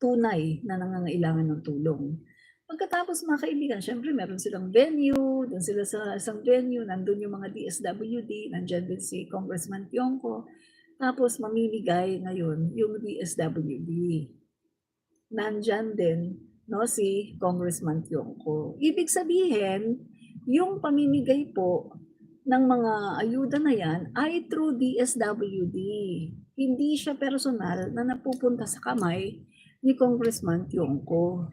tunay na nangangailangan ng tulong. Pagkatapos, mga kaibigan, syempre meron silang venue, doon sila sa isang venue, nandun yung mga DSWD, nandyan din si Congressman Tionco, tapos mamimigay ngayon yung DSWD. Nandyan din, no, si Congressman Tionco. Ibig sabihin, yung pamimigay po ng mga ayuda na yan ay through DSWD. Hindi siya personal na napupunta sa kamay ni Congressman Tionco.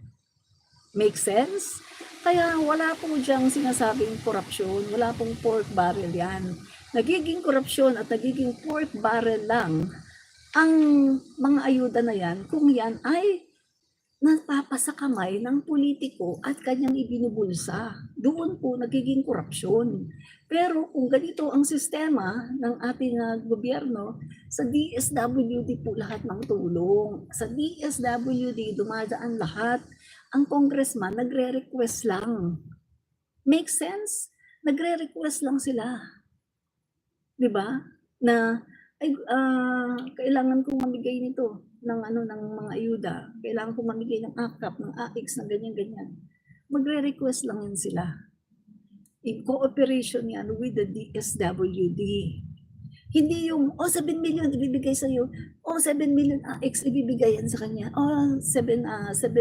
Make sense? Kaya wala po diyang sinasabing korupsyon, wala pong pork barrel yan. Nagiging korupsyon at nagiging pork barrel lang ang mga ayuda na yan kung yan ay napapasakamay ng politiko at kanyang ibinubulsa. Doon po nagiging korupsyon. Pero kung ganito ang sistema ng ating gobyerno, sa DSWD po lahat ng tulong. Sa DSWD dumadaan lahat. Ang congressman nagre-request lang. Make sense? Nagre-request lang sila. 'Di ba? Na ay kailangan kong mamigay nito ng ng mga ayuda. Kailangan kong mamigay ng AKAP, ng AIX, ng ganyan-ganyan. Magre-request lang yan sila. In cooperation yan with the DSWD. Hindi yung, 7 million ibibigay sa iyo. 7 million AIX ibibigay yan sa kanya. 7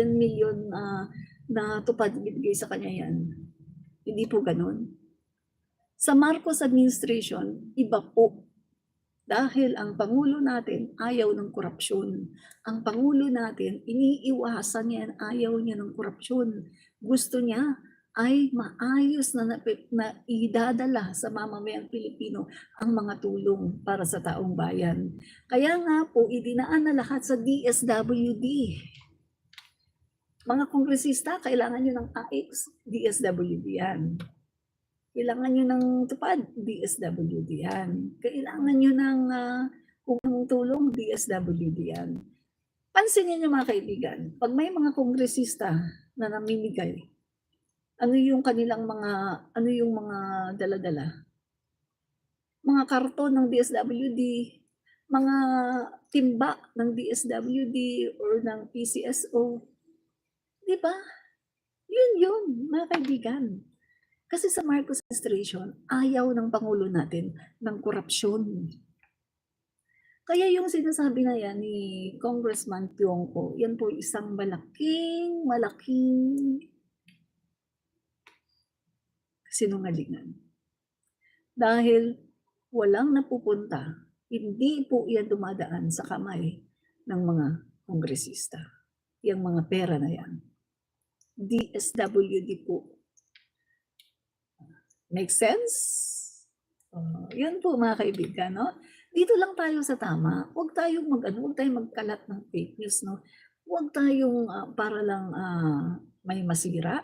million na tupad ibibigay sa kanya yan. Hindi po ganun. Sa Marcos administration, iba po. Dahil ang Pangulo natin ayaw ng korupsyon. Ang Pangulo natin, iniiwasan niya, ayaw niya ng korupsyon. Gusto niya ay maayos na idadala sa mamamayang Pilipino ang mga tulong para sa taong bayan. Kaya nga po, idinaan na lahat sa DSWD. Mga kongresista, kailangan nyo ng AIX, DSWD yan. Kailangan nyo ng tupad, DSWD yan. Kailangan nyo ng tulong, DSWD yan. Pansinin nyo mga kaibigan, pag may mga kongresista na namimigay, ano yung mga dala-dala? Mga karton ng DSWD, mga timba ng DSWD or ng PCSO. Di ba? Yun, mga kaibigan. Kasi sa Marcos administration, ayaw ng Pangulo natin ng korupsyon. Kaya yung sinasabi na yan ni Congressman Tiongco, yan po isang malaking sinungalingan. Dahil walang napupunta, hindi po yan dumadaan sa kamay ng mga kongresista. Yung mga pera na yan. DSWD po. Make sense? Yun po mga kaibigan, no? Dito lang tayo sa tama. Huwag tayong magkalat ng fake news, no? Huwag tayong para lang may masira,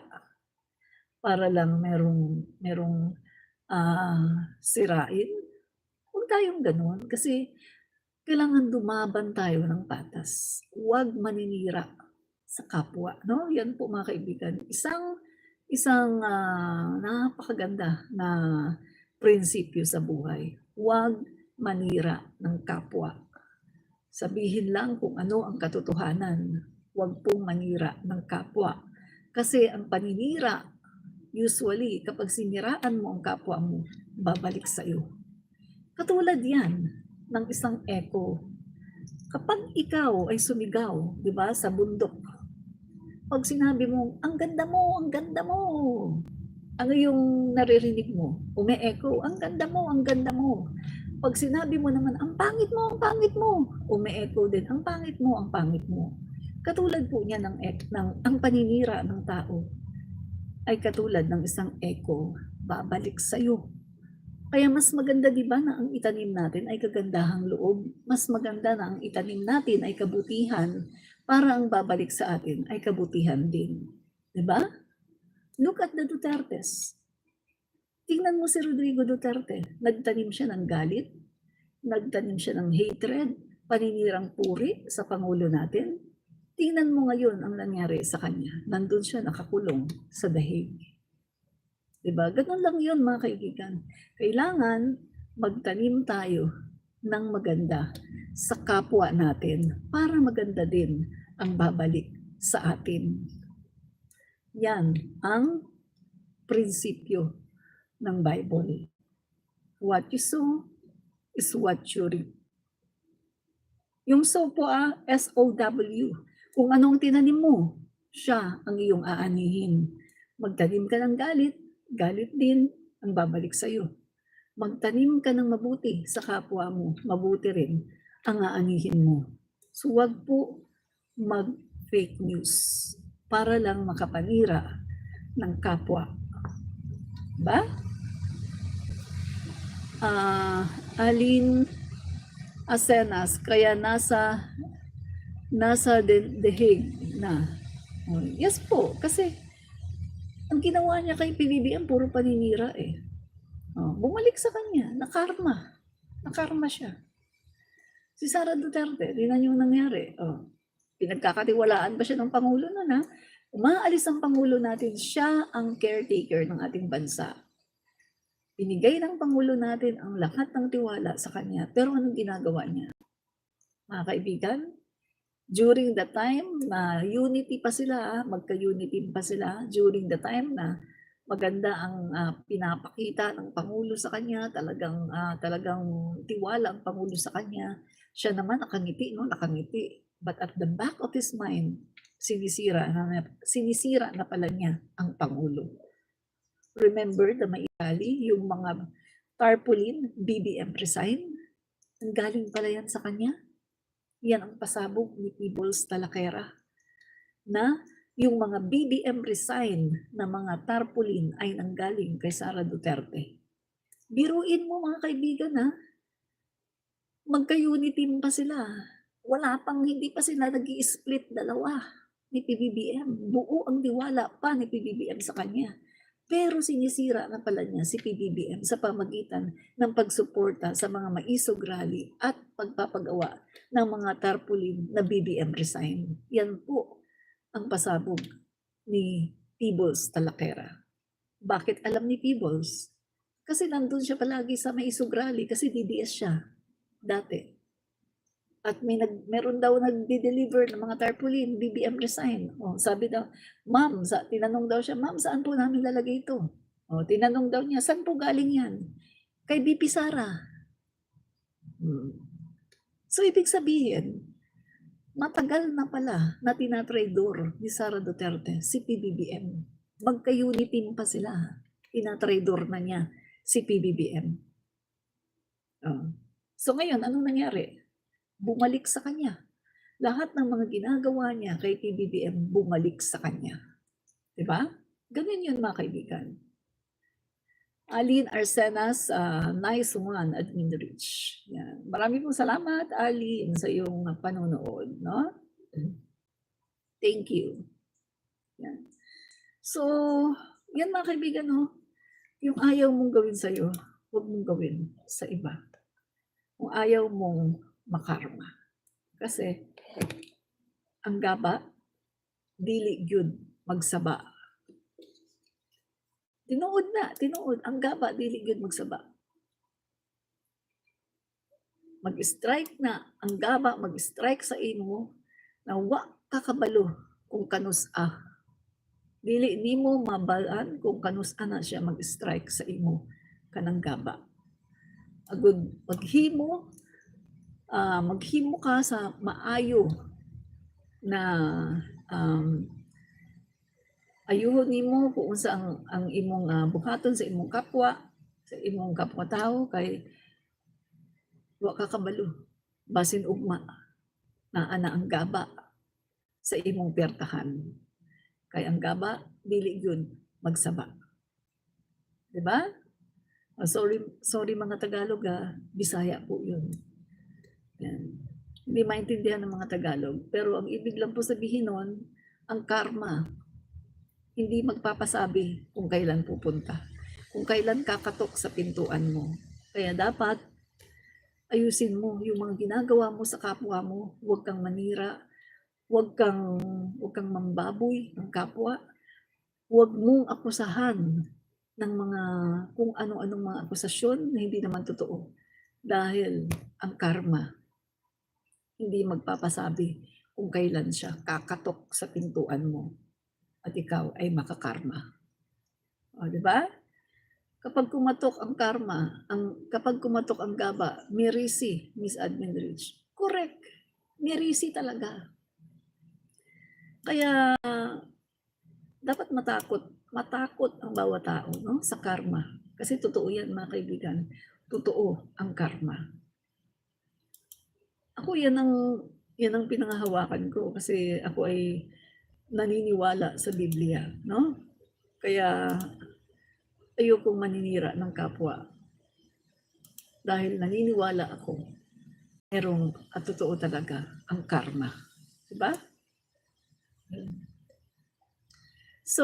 para lang merong sirain. Huwag tayong ganun kasi kailangan dumaban tayo ng patas. Huwag maninira sa kapwa, no? Yan po mga kaibigan. Isang napakaganda na prinsipyo sa buhay. Huwag manira ng kapwa. Sabihin lang kung ano ang katotohanan. Huwag pong manira ng kapwa. Kasi ang paninira, usually, kapag siniraan mo ang kapwa mo, babalik sa iyo. Katulad yan ng isang echo. Kapag ikaw ay sumigaw, di ba, sa bundok, pag sinabi mo, ang ganda mo, ang ganda mo. Ano yung naririnig mo? Umi-echo, ang ganda mo, ang ganda mo. Pag sinabi mo naman, ang pangit mo, ang pangit mo. Umi-echo din, ang pangit mo, ang pangit mo. Katulad po niya ang paninira ng tao ay katulad ng isang echo, babalik sa'yo. Kaya mas maganda, di ba, na ang itanim natin ay kagandahang loob. Mas maganda na ang itanim natin ay kabutihan para ang babalik sa atin ay kabutihan din. Diba? Look at the Dutertes. Tingnan mo si Rodrigo Duterte. Nagtanim siya ng galit, nagtanim siya ng hatred, paninirang puri sa Pangulo natin. Tingnan mo ngayon ang nangyari sa kanya. Nandun siya nakakulong sa The Hague. Diba? Ganun lang yun mga kaibigan. Kailangan magtanim tayo ng maganda sa kapwa natin para maganda din ang babalik sa atin. Yan ang prinsipyo ng Bible. What you sow is what you reap. Yung sow po S-O-W. Kung anong tinanim mo, siya ang iyong aanihin. Magtanim ka ng galit, galit din ang babalik sa iyo. Magtanim ka ng mabuti sa kapwa mo, mabuti rin ang aanihin mo. So wag po mag-fake news para lang makapanira ng kapwa. Ba? Aline Asenas, kaya nasa The Hague na. Oh, yes po, kasi ang ginawa niya kay PBBM puro paninira eh. Oh, bumalik sa kanya, nakarma. Nakarma siya. Si Sara Duterte, tingnan niyo yung nangyari. Oh, pinagkakatiwalaan ba siya ng Pangulo nun ha? Umaalis ang Pangulo natin, siya ang caretaker ng ating bansa. Binigay ng Pangulo natin ang lahat ng tiwala sa kanya. Pero anong ginagawa niya? Mga kaibigan, during the time na unity pa sila, magka-unity pa sila, during the time na maganda ang pinapakita ng Pangulo sa kanya, talagang tiwala ang Pangulo sa kanya, siya naman nakangiti, no? Nakangiti. But at the back of his mind, sinisira na pala niya ang Pangulo. Remember the Maitali, yung mga tarpaulin, BBM resign, ang galing pala yan sa kanya. Yan ang pasabog ni Peoples Talakera na yung mga BBM resign na mga tarpaulin ay nanggaling kay Sara Duterte. Biruin mo mga kaibigan ha, magka-unity pa sila. Hindi pa sila nag-i-split dalawa ni PBBM. Buo ang diwala pa ni PBBM sa kanya. Pero sinisira na pala niya si PBBM sa pamagitan ng pagsuporta sa mga maisog rally at pagpapagawa ng mga tarpaulin na BBM resign. Yan po ang pasabog ni Peoples Talakera. Bakit alam ni Peoples? Kasi nandun siya palagi sa maisog rally kasi DDS siya dati. At meron daw nagde-deliver ng mga tarpaulin, BBM resign. Oh, sabi daw, ma'am, tinanong daw siya, ma'am, saan po namin lalagay ito? Oh, tinanong daw niya, saan po galing yan? Kay BP Sara. So, ibig sabihin, matagal na pala na tinatraidor ni Sara Duterte si PBBM. Magka-unity pa sila. Tinatraidor na niya si PBBM. Oh. So, ngayon, anong nangyari? Bumalik sa kanya. Lahat ng mga ginagawa niya kay PBBM bumalik sa kanya. Diba? Ganun yun mga kaibigan. Aline Arsenas, nice one, Admin Rich. Yan. Marami pong salamat, Aline, sa iyong panonood. No? Thank you. Yan. So, yan mga kaibigan, no? Yung ayaw mong gawin sa'yo, huwag mong gawin sa iba. Kung ayaw mong makarma. Kasi, ang gaba, dili gyud magsaba. Tinuod, ang gaba, dili gyud magsaba. Mag-strike na, ang gaba, mag-strike sa imo, na wa kakabalo kung kanus-a. Dili nimo mabalaan kung kanus-a na siya mag-strike sa imo, kanang gaba. Agud, maghimo ka sa maayo na ayuhon nimo kung unsa ang imong buhaton sa imong kapwa-tao kay wa ka kabalo basin ugma na ana ang gaba sa imong pertahan. Kay ang gaba dili gyud magsaba. Di ba? Sorry mga Tagalog Bisaya po 'yun. Yan. Hindi maintindihan ng mga Tagalog. Pero ang ibig lang po sabihin nun, ang karma, hindi magpapasabi kung kailan pupunta. Kung kailan kakatok sa pintuan mo. Kaya dapat, ayusin mo yung mga ginagawa mo sa kapwa mo. Huwag kang manira. Huwag kang mambaboy ng kapwa. Huwag mong akusahan ng mga kung ano-anong mga akusasyon na hindi naman totoo. Dahil ang karma, hindi magpapasabi kung kailan siya kakatok sa pintuan mo at ikaw ay makakarma. O, di ba? Kapag kumatok ang karma, kapag kumatok ang gaba, mirisi, Miss Admin Rich. Correct. Mirisi talaga. Kaya dapat matakot ang bawat tao, no, sa karma. Kasi totoo yan mga kaibigan. Totoo ang karma. Ako yan ang pinanghahawakan ko kasi ako ay naniniwala sa Biblia, no? Kaya ayokong maninira ng kapwa. Dahil naniniwala ako, merong at totoo talaga ang karma. Diba? So,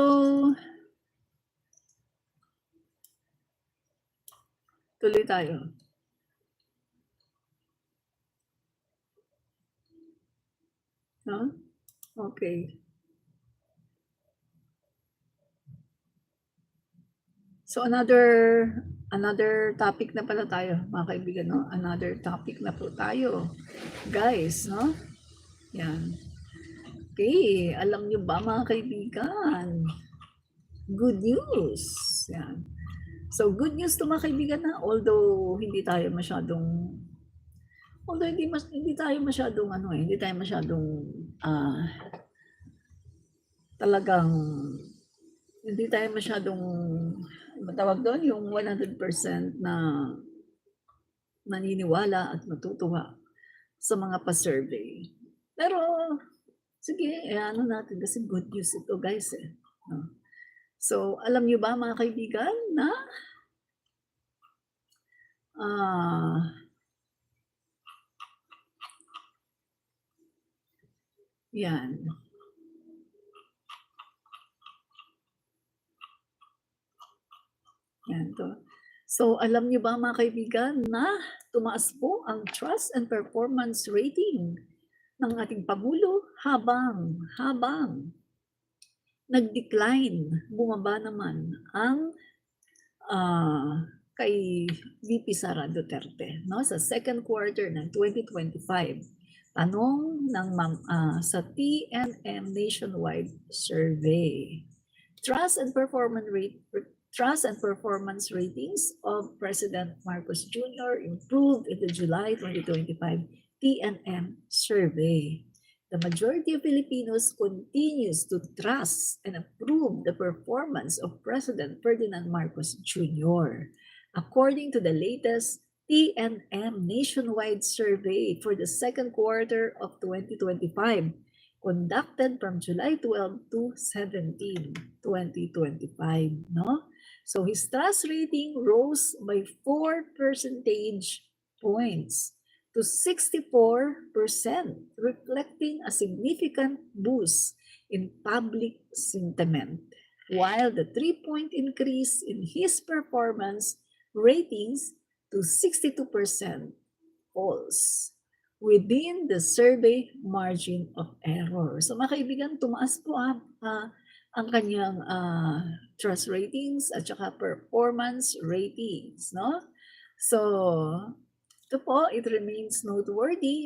tuloy tayo. No? Okay. So another topic na pala tayo, mga kaibigan, no? Another topic na po tayo. Guys, no? Yan. Okay, alam nyo ba mga kaibigan? Good news. Yan. So good news to mga kaibigan na although hindi tayo masyadong talagang hindi tayo masyadong matawag doon yung 100% na naniniwala at matutuwa sa mga pa-survey. Pero sige, ano natin kasi good news ito guys eh. No? So alam niyo ba mga kaibigan na yan. Yan to. So alam niyo ba mga kaibigan na tumaas po ang trust and performance rating ng ating Pangulo habang nag-decline, bumaba naman ang kay VP Sara Duterte, no, sa second quarter ng 2025. Tanong ng sa TNM nationwide survey. Trust and performance ratings of President Marcos Jr. improved in the July 2025 TNM survey. The majority of Filipinos continues to trust and approve the performance of President Ferdinand Marcos Jr. According to the latest TNM nationwide survey for the second quarter of 2025, conducted from July 12 to 17, 2025, no? So his trust rating rose by 4 percentage points to 64%, reflecting a significant boost in public sentiment, while the 3-point increase in his performance ratings to 62% falls within the survey margin of error. So mga kaibigan, tumaas po ang kanyang trust ratings at saka performance ratings, no? So ito po, it remains noteworthy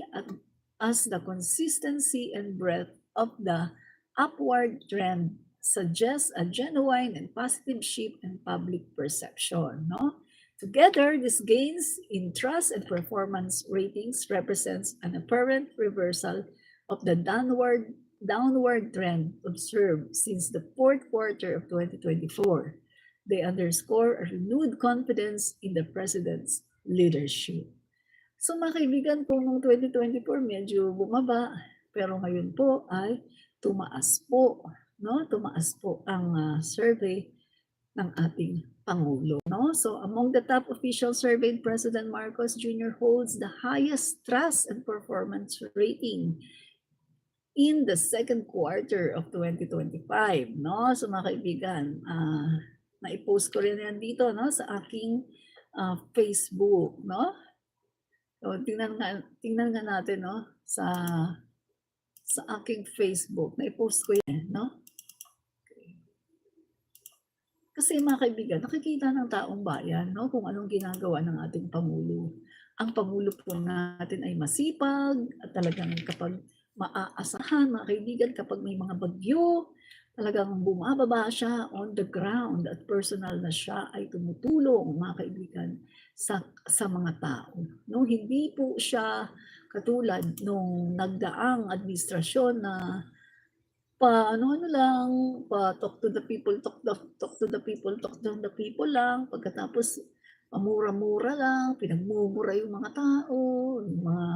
as the consistency and breadth of the upward trend suggests a genuine and positive shift in public perception, no? Together, these gains in trust and performance ratings represents an apparent reversal of the downward trend observed since the fourth quarter of 2024. They underscore a renewed confidence in the president's leadership. So mga kaibigan, kung noong 2024 medyo bumaba, pero ngayon po ay tumaas po, no? Tumaas po ang survey ng ating Pangulo, no? So among the top official surveyed, President Marcos Jr. holds the highest trust and performance rating in the second quarter of 2025, no? So mga kaibigan, na-post ko rin yan dito, no, sa aking Facebook, no? So tingnan nga natin, no, sa aking Facebook, na-post ko yan, no? Kasi mga kaibigan, nakikita ng taong bayan, no, kung anong ginagawa ng ating Pangulo. Ang Pangulo po natin ay masipag at talagang kapag maaasahan, mga kaibigan, kapag may mga bagyo, talagang bumababa siya on the ground at personal na siya ay tumutulong, mga kaibigan, sa mga tao. No, hindi po siya katulad nung nagdaang administrasyon na talk to the people lang. Pagkatapos, mura-mura lang, pinagmumura yung mga tao, yung mga,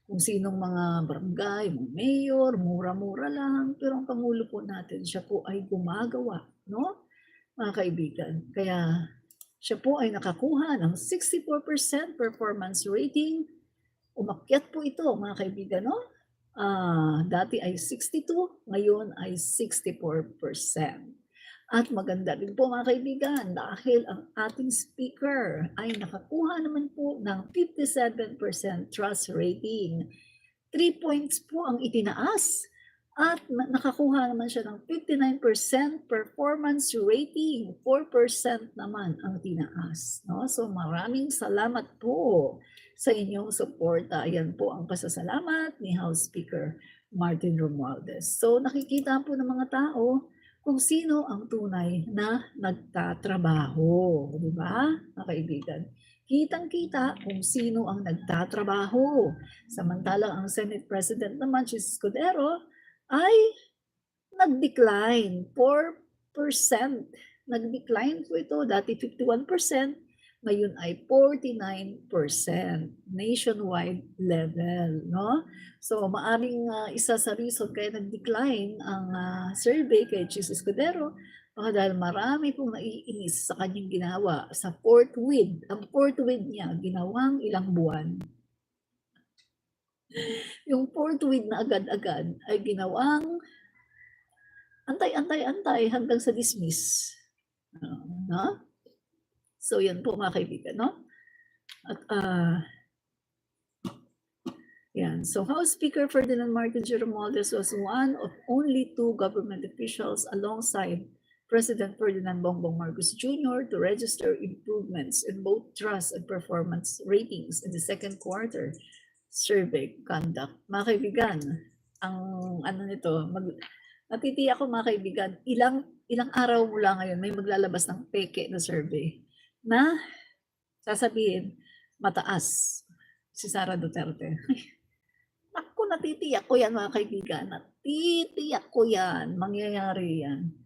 kung sinong mga barangay, mga mayor, mura-mura lang. Pero ang Pangulo po natin, siya po ay gumagawa, no? Mga kaibigan. Kaya, siya po ay nakakuha ng 64% performance rating. Umakyat po ito, mga kaibigan, no? Dati ay 62, ngayon ay 64%. At maganda rin po mga kaibigan dahil ang ating speaker ay nakakuha naman po ng 57% trust rating. 3 points po ang itinaas at nakakuha naman siya ng 59% performance rating. 4% naman ang tinaas. No? So maraming salamat po sa inyong suporta. Ayan po ang pasasalamat ni House Speaker Martin Romualdez. So nakikita po ng mga tao kung sino ang tunay na nagtatrabaho. Di ba, mga kaibigan? Kitang-kita kung sino ang nagtatrabaho. Samantalang ang Senate President naman, si Escudero, ay nag-decline. 4%. Nag-decline po ito. Dati 51%. Ngayon ay 49% nationwide level, no? So maaring isa sa reason kaya nag-decline ang survey kay Chis Escudero baka dahil marami pong naiinis sa kanyang ginawa sa fourth with. Ang fourth with niya ginawang ilang buwan. Yung fourth with na agad-agad ay ginawang antay hanggang sa dismiss. No? So yan po mga kaibigan, no? At yan. So House Speaker Ferdinand Martin G. Romualdez was one of only 2 government officials alongside President Ferdinand Bongbong Marcos Jr. to register improvements in both trust and performance ratings in the second quarter survey conduct. Mga kaibigan, ang ano nito, natitiyak ako mga kaibigan, ilang araw mula ngayon may maglalabas ng peke na survey na sasabihin mataas si Sara Duterte. Naku, natitiyak ko yan mga kaibigan. Natitiyak ko yan. Mangyayari yan.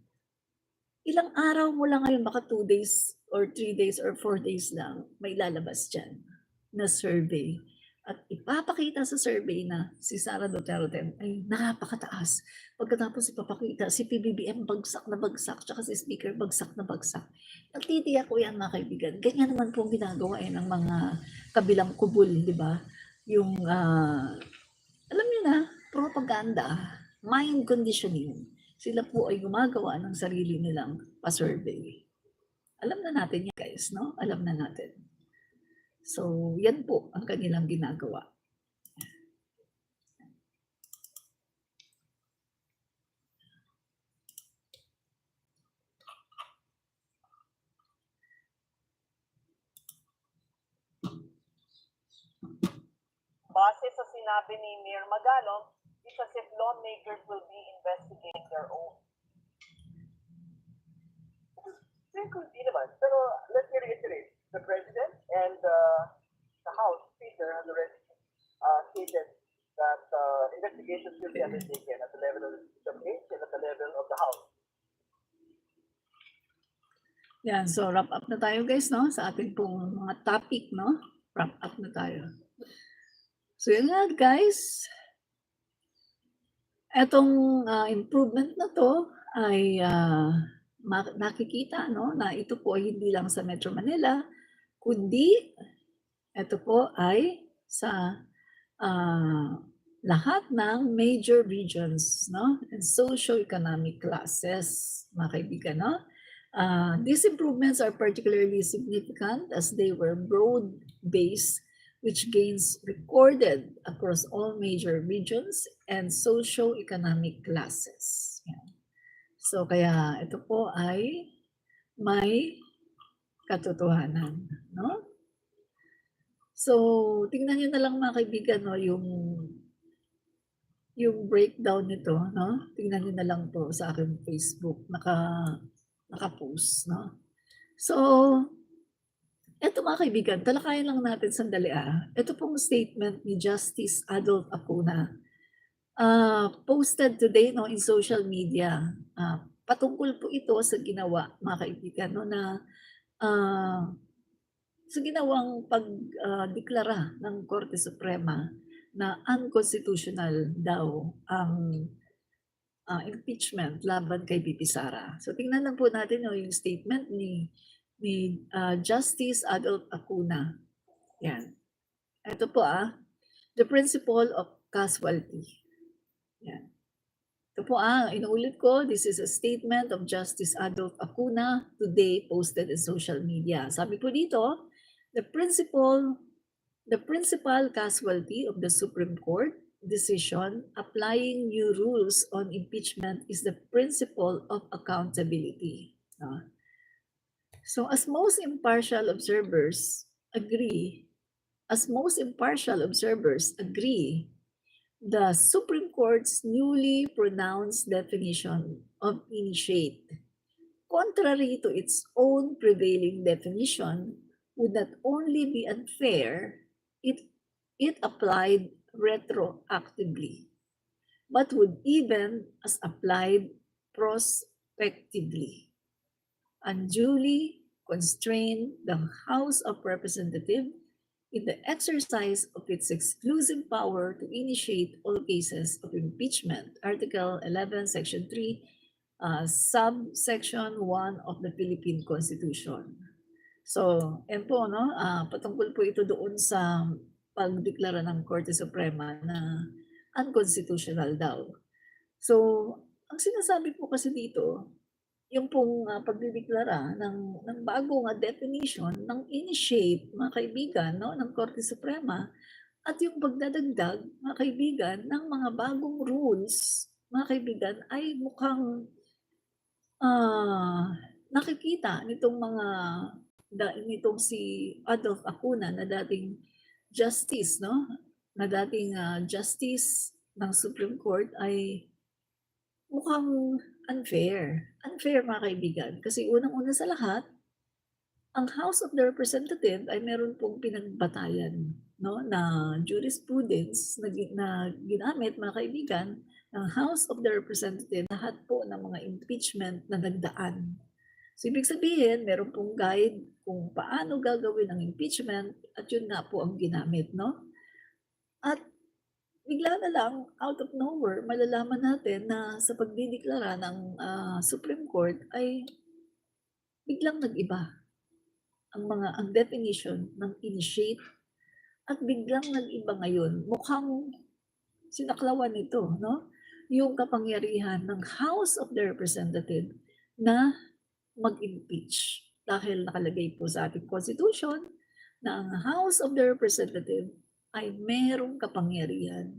Ilang araw mo lang ngayon, baka 2 days or 3 days or 4 days lang, may lalabas dyan na survey. At ipapakita sa survey na si Sara Duterte ay napakataas. Pagkatapos ipapakita, si PBBM bagsak na bagsak, tsaka si Speaker bagsak na bagsak. Natitiyak ko yan mga kaibigan. Ganyan naman po ginagawa ng mga kabilang kubul, di ba? Yung, alam niyo na, propaganda, mind conditioning. Sila po ay gumagawa ng sarili nilang pa-survey. Alam na natin yan guys, no? Alam na natin. So, yan po ang kanilang ginagawa. Base sa sinabi ni Mayor Magalong, it's as if lawmakers will be investigating their own. Hindi naman. Pero let me reiterate, the President and the House Speaker has already stated that investigations will be undertaken at the level of the state and at the level of the House. Yan, so wrap up na tayo guys, no? Sa ating pong mga topic, no? Wrap up na tayo. So yun nga guys. Etong improvement na to ay nakikita, no? Na ito po ay hindi lang sa Metro Manila, kundi ito po ay sa lahat ng major regions, no? And socio-economic classes, mga kaibigan, no? These improvements are particularly significant as they were broad-based, which gains recorded across all major regions and socio-economic classes. Yan. So kaya ito po ay may katotohanan, no? So tingnan niyo na lang mga kaibigan, no, yung breakdown nito, no? Tingnan niyo na lang po sa aking Facebook, naka-post, no? So, eto mga kaibigan, talakayan lang natin sandali. Ito pong statement ni Justice Adolf Acuna. Posted today, no, in social media. Patungkol po ito sa ginawa, mga kaibigan, no, na sa ginawang pagdeklara ng Korte Suprema na unconstitutional daw ang impeachment laban kay BP Sara. So tingnan lang po natin, no, yung statement ni Justice Adolf Acuna. Yan. Ito po the principle of causality. Yan. Ito po inuulit ko, this is a statement of Justice Adolf Acuna today posted in social media. Sabi po dito, the principal casualty of the Supreme Court decision applying new rules on impeachment is the principle of accountability. So as most impartial observers agree, the Supreme Court's newly pronounced definition of initiate, contrary to its own prevailing definition, would not only be unfair, it applied retroactively, but would even, as applied prospectively, unduly constrain the House of Representatives in the exercise of its exclusive power to initiate all cases of impeachment. Article 11, Section 3, subsection 1 of the Philippine Constitution. So, yan po, patungkol po ito doon sa pagdeklara ng Korte Suprema na unconstitutional daw. So, ang sinasabi po kasi dito, yung pong pagdideklara ng bagong definition ng initiate, mga kaibigan, ng Korte Suprema, at yung pagdadagdag, mga kaibigan, ng mga bagong rules, mga kaibigan, ay mukhang nakikita nitong si Adolf Acuna na dating justice, na dating justice ng Supreme Court ay mukhang unfair. Unfair, mga kaibigan. Kasi unang-una sa lahat, ang House of the Representatives ay meron pong pinagbatayan, na jurisprudence na ginamit, mga kaibigan, ng House of the Representatives, lahat po ng mga impeachment na nagdaan. So, ibig sabihin, meron pong guide kung paano gagawin ang impeachment at yun nga po ang ginamit, At bigla na lang, out of nowhere, malalaman natin na sa pagdideklara ng Supreme Court ay biglang nag-iba ang definition ng initiate at biglang nag-iba ngayon. Mukhang sinaklawan nito, yung kapangyarihan ng House of the Representatives na mag-impeach. Dahil nakalagay po sa ating Constitution na ang House of the Representatives ay merong kapangyarihan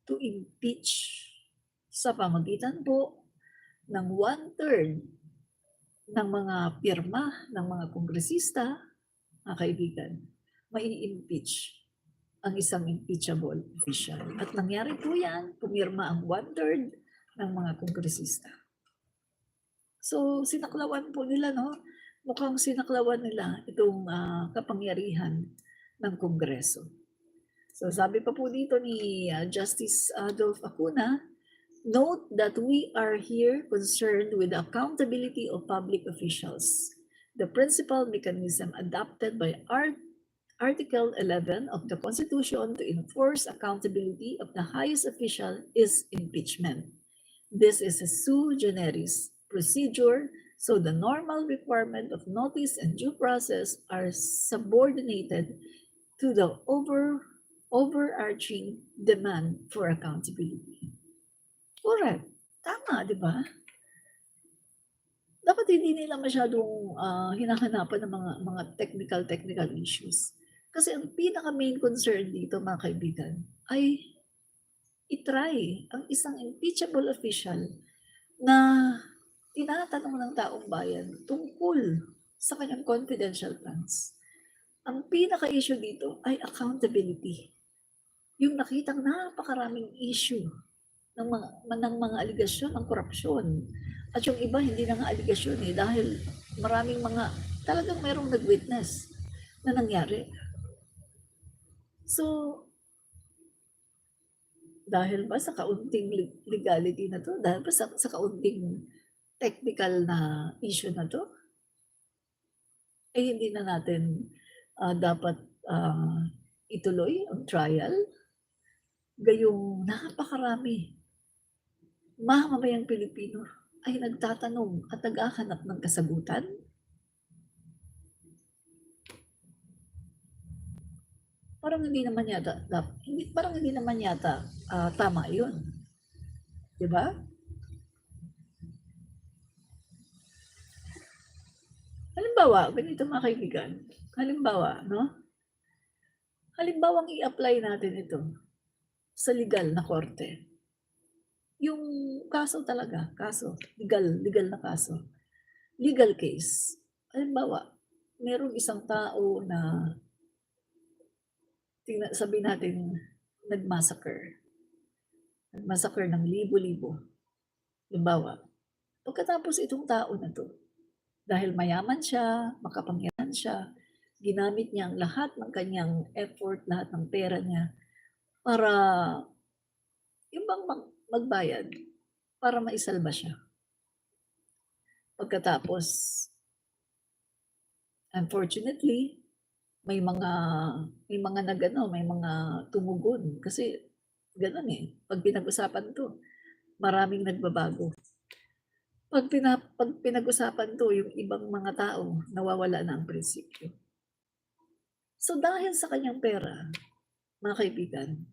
to impeach sa pamagitan po ng 1/3 ng mga pirma ng mga kongresista, mga kaibigan, mai-impeach ang isang impeachable official. At nangyari po yan, pumirma ang 1/3 ng mga kongresista. So, sinaklawan po nila, mukhang sinaklawan nila itong kapangyarihan ng Kongreso. So, sabi pa po dito ni Justice Adolf Acuna, note that we are here concerned with the accountability of public officials. The principal mechanism adopted by Article 11 of the Constitution to enforce accountability of the highest official is impeachment. This is a sui generis procedure, so the normal requirement of notice and due process are subordinated to the overarching demand for accountability. Correct. Tama, di ba? Dapat hindi nila masyadong hinahanapan ng mga technical issues. Kasi ang pinaka-main concern dito, mga kaibigan, ay itry ang isang impeachable official na tinatanong ng taong bayan tungkol sa kanyang confidential funds. Ang pinaka-issue dito ay accountability. Yung nakitang napakaraming issue ng mga aligasyon ng korupsyon. At yung iba hindi na nga aligasyon dahil maraming talagang merong nag-witness na nangyari. So, dahil ba sa kaunting legality na to? Dahil ba sa kaunting technical na issue na to? Hindi na natin dapat ituloy ang trial. Gayong napakarami mamamayang Pilipino ay nagtatanong at naghahanap ng kasagutan. Parang hindi naman yata tama 'yun. 'Di ba? halimbawa, ganito mga kaibigan, halimbawa, no? Halimbawang i-apply natin ito sa legal na korte. Yung kaso talaga, kaso, legal na kaso. Legal case. Halimbawa, merong isang tao na sabihin natin nag-massacre. Nag-massacre ng libo-libo. Halimbawa, pagkatapos itong tao na to, dahil mayaman siya, makapangyarihan siya, ginamit niya ang lahat ng kanyang effort, lahat ng pera niya para yung bang magbayad para maisalba siya. Pagkatapos, unfortunately, may mga nagano, may mga tumugon kasi gano'n eh. Pag pinag-usapan 'to, maraming nagbabago. Pag pinag-usapan 'to, yung ibang mga tao nawawala na ang prinsipyo. So dahil sa kanyang pera, mga kaibigan,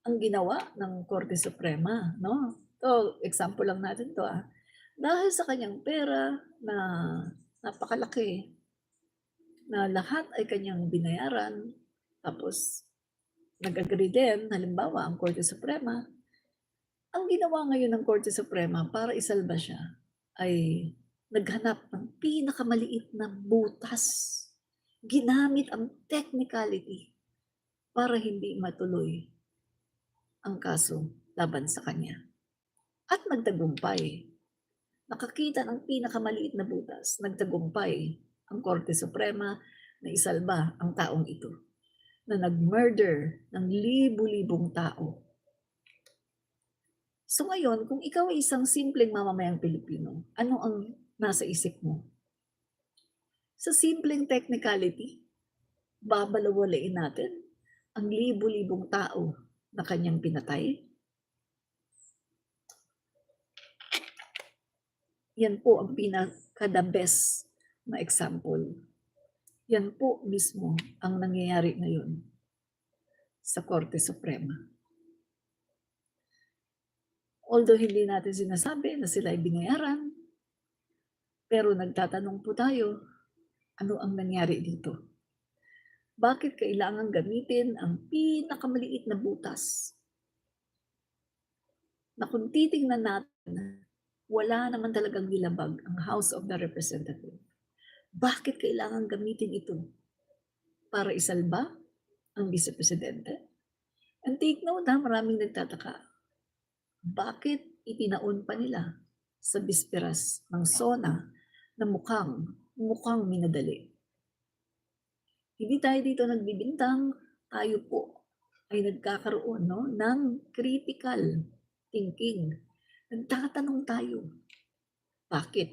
ang ginawa ng Korte Suprema, no? To example lang natin 'to, Dahil sa kanyang pera na napakalaki, na lahat ay kanyang binayaran, tapos nag-agree din, halimbawa ang Korte Suprema, ang ginawa ngayon ng Korte Suprema para isalba siya ay naghanap ng pinakamaliit na butas. Ginamit ang technicality para hindi matuloy ang kaso laban sa kanya. At nagtagumpay. Nakakita ng pinakamaliit na butas, nagtagumpay ang Korte Suprema na isalba ang taong ito na nag-murder ng libu-libong tao. So ngayon, kung ikaw ay isang simpleng mamamayang Pilipino, ano ang nasa isip mo? Sa simpleng technicality, babalawalain natin ang libu-libong tao na kanyang pinatay? Yan po ang pinaka-the best na example. Yan po mismo ang nangyayari ngayon sa Korte Suprema. Although hindi natin sinasabi na sila ay binayaran, pero nagtatanong po tayo, ano ang nangyari dito? Bakit kailangan gamitin ang pinakamaliit na butas? Na kung titingnan natin, wala naman talagang nilabag ang House of the Representatives. Bakit kailangan gamitin ito? Para isalba ang Vice Presidente? And take note maraming nagtataka. Bakit itinaon pa nila sa bisperas ng SONA na mukhang minadali? Hindi tayo dito nagbibintang, tayo po ay nagkakaroon ng critical thinking. Nagtatanong tayo. Bakit?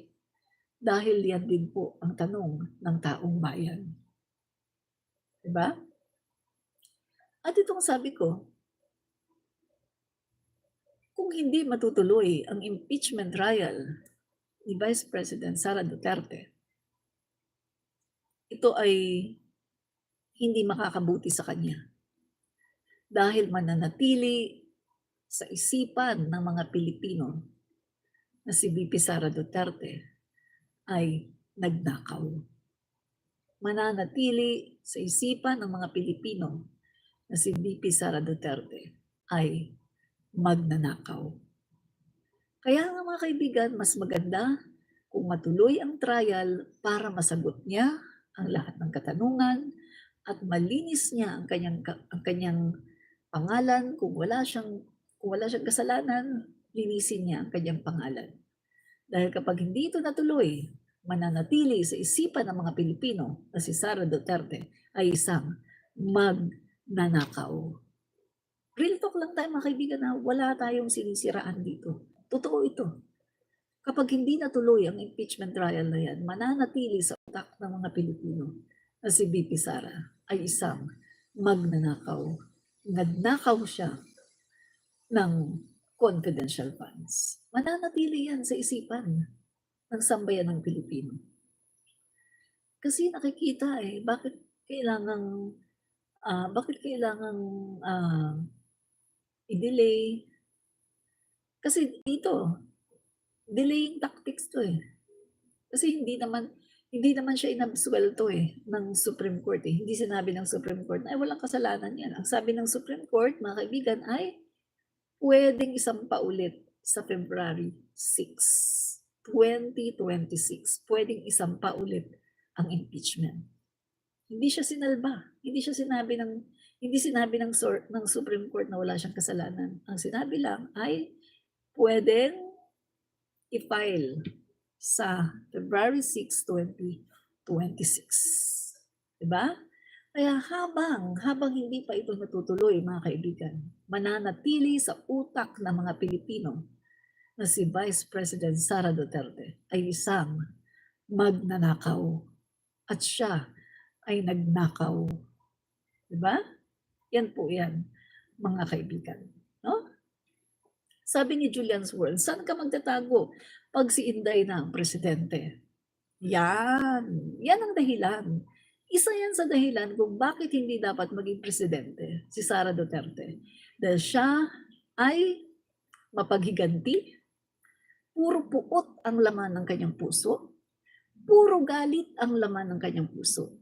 Dahil yan din po ang tanong ng taong bayan. Diba? At itong sabi ko, kung hindi matutuloy ang impeachment trial ni Vice President Sara Duterte, ito ay hindi makakabuti sa kanya. Dahil mananatili sa isipan ng mga Pilipino na si VP Sara Duterte ay nagnakaw. Mananatili sa isipan ng mga Pilipino na si VP Sara Duterte ay magnanakaw. Kaya nga mga kaibigan, mas maganda kung matuloy ang trial para masagot niya ang lahat ng katanungan at malinis niya ang kanyang pangalan. Kung wala siyang kasalanan, linisin niya ang kanyang pangalan. Dahil kapag hindi ito natuloy, mananatili sa isipan ng mga Pilipino na si Sara Duterte ay isang magnanakaw. Real talk lang tayo mga kaibigan na wala tayong sinisiraan dito. Totoo ito. Kapag hindi natuloy ang impeachment trial na yan, mananatili sa utak ng mga Pilipino na si VP Sara ay isang magnanakaw. Nagnakaw siya ng confidential funds. Mananatili yan sa isipan ng sambayan ng Pilipino. Kasi nakikita bakit kailangang i-delay. Kasi dito, delaying tactics to Kasi hindi naman Hindi naman siya inabsuelto ng Supreme Court Hindi sinabi ng Supreme Court na, "Ay, walang kasalanan yan." Ang sabi ng Supreme Court, mga kaibigan, ay pwedeng isampa ulit sa February 6, 2026. Pwedeng isampa ulit ang impeachment. Hindi siya sinalba. Hindi sinabi ng Supreme Court na wala siyang kasalanan. Ang sinabi lang ay pwedeng i-file sa February 6, 2026. Diba? Kaya habang hindi pa ito natutuloy, mga kaibigan, mananatili sa utak ng mga Pilipino na si Vice President Sara Duterte ay isang magnanakaw at siya ay nagnakaw. Diba? Yan po yan, mga kaibigan. No? Sabi ni Julian's World, saan ka magtatago pag si Inday na ang presidente? Yan ang dahilan. Isa yan sa dahilan kung bakit hindi dapat maging presidente si Sara Duterte. Dahil siya ay mapaghiganti, puro puot ang laman ng kanyang puso, puro galit ang laman ng kanyang puso.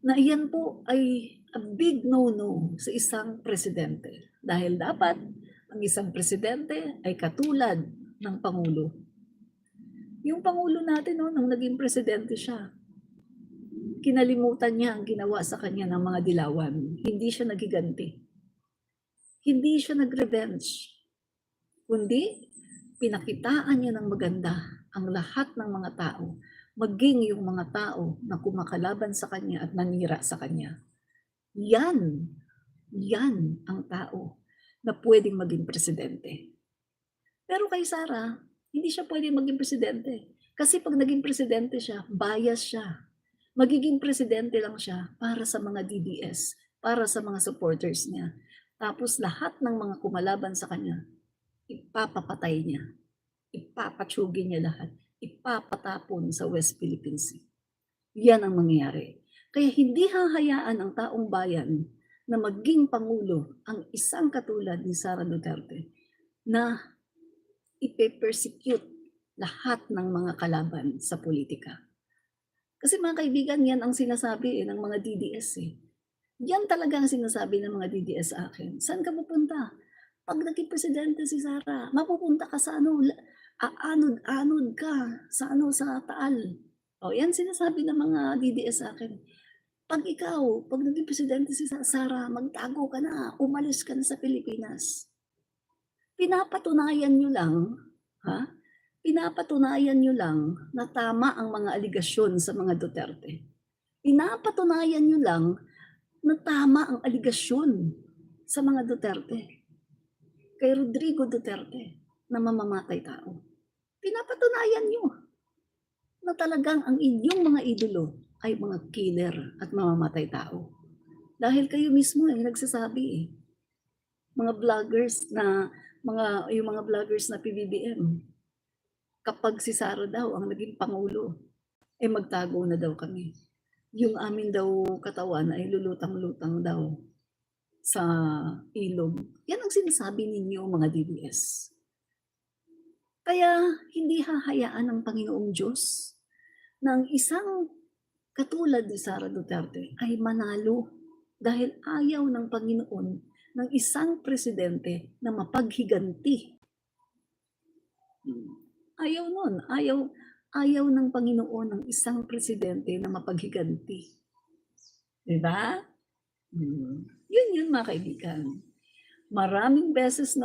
Na iyan po ay a big no-no sa isang presidente. Dahil dapat ang isang presidente ay katulad ng Pangulo. Yung Pangulo natin, nung naging presidente siya, kinalimutan niya ang ginawa sa kanya ng mga dilawan. Hindi siya nagiganti. Hindi siya nag-revenge. Kundi, pinakitaan niya ng maganda ang lahat ng mga tao, maging yung mga tao na kumakalaban sa kanya at nanira sa kanya. Yan ang tao na pwedeng maging presidente. Pero kay Sara, hindi siya pwedeng maging presidente. Kasi pag naging presidente siya, bias siya. Magiging presidente lang siya para sa mga DDS, para sa mga supporters niya. Tapos lahat ng mga kumalaban sa kanya, ipapapatay niya. Ipapatsugin niya lahat. Ipapatapon sa West Philippine Sea. Yan ang mangyayari. Kaya hindi hahayaan ang taong bayan na maging Pangulo ang isang katulad ni Sara Duterte na ipe-persecute lahat ng mga kalaban sa politika. Kasi mga kaibigan, yan ang sinasabi ng mga DDS Yan talaga ang sinasabi ng mga DDS sa akin. Saan ka pupunta? Pag naging presidente si Sara, mapupunta ka sa aanod ka sa Taal. Yan sinasabi ng mga DDS sa akin. Pag naging presidente si Sara, magtago ka na, umalis ka na sa Pilipinas. Pinapatunayan nyo lang na tama ang mga aligasyon sa mga Duterte. Pinapatunayan nyo lang na tama ang aligasyon sa mga Duterte. Kay Rodrigo Duterte na mamamatay tao. Pinapatunayan nyo na talagang ang inyong mga idolo ay mga killer at mamamatay tao. Dahil kayo mismo nagsasabi mga vloggers na yung mga vloggers na PBBM, kapag si Sara daw ang naging Pangulo, magtago na daw kami. Yung amin daw katawan ay lulutang-lutang daw sa ilog. Yan ang sinasabi ninyo mga DDS. Kaya hindi hahayaan ng Panginoong Diyos na ang isang katulad ni Sara Duterte ay manalo dahil ayaw ng Panginoon ng isang presidente na mapaghiganti. Ayaw nun. Ayaw ng Panginoon ng isang presidente na mapaghiganti. Diba? Yun mga kaibigan. Maraming beses,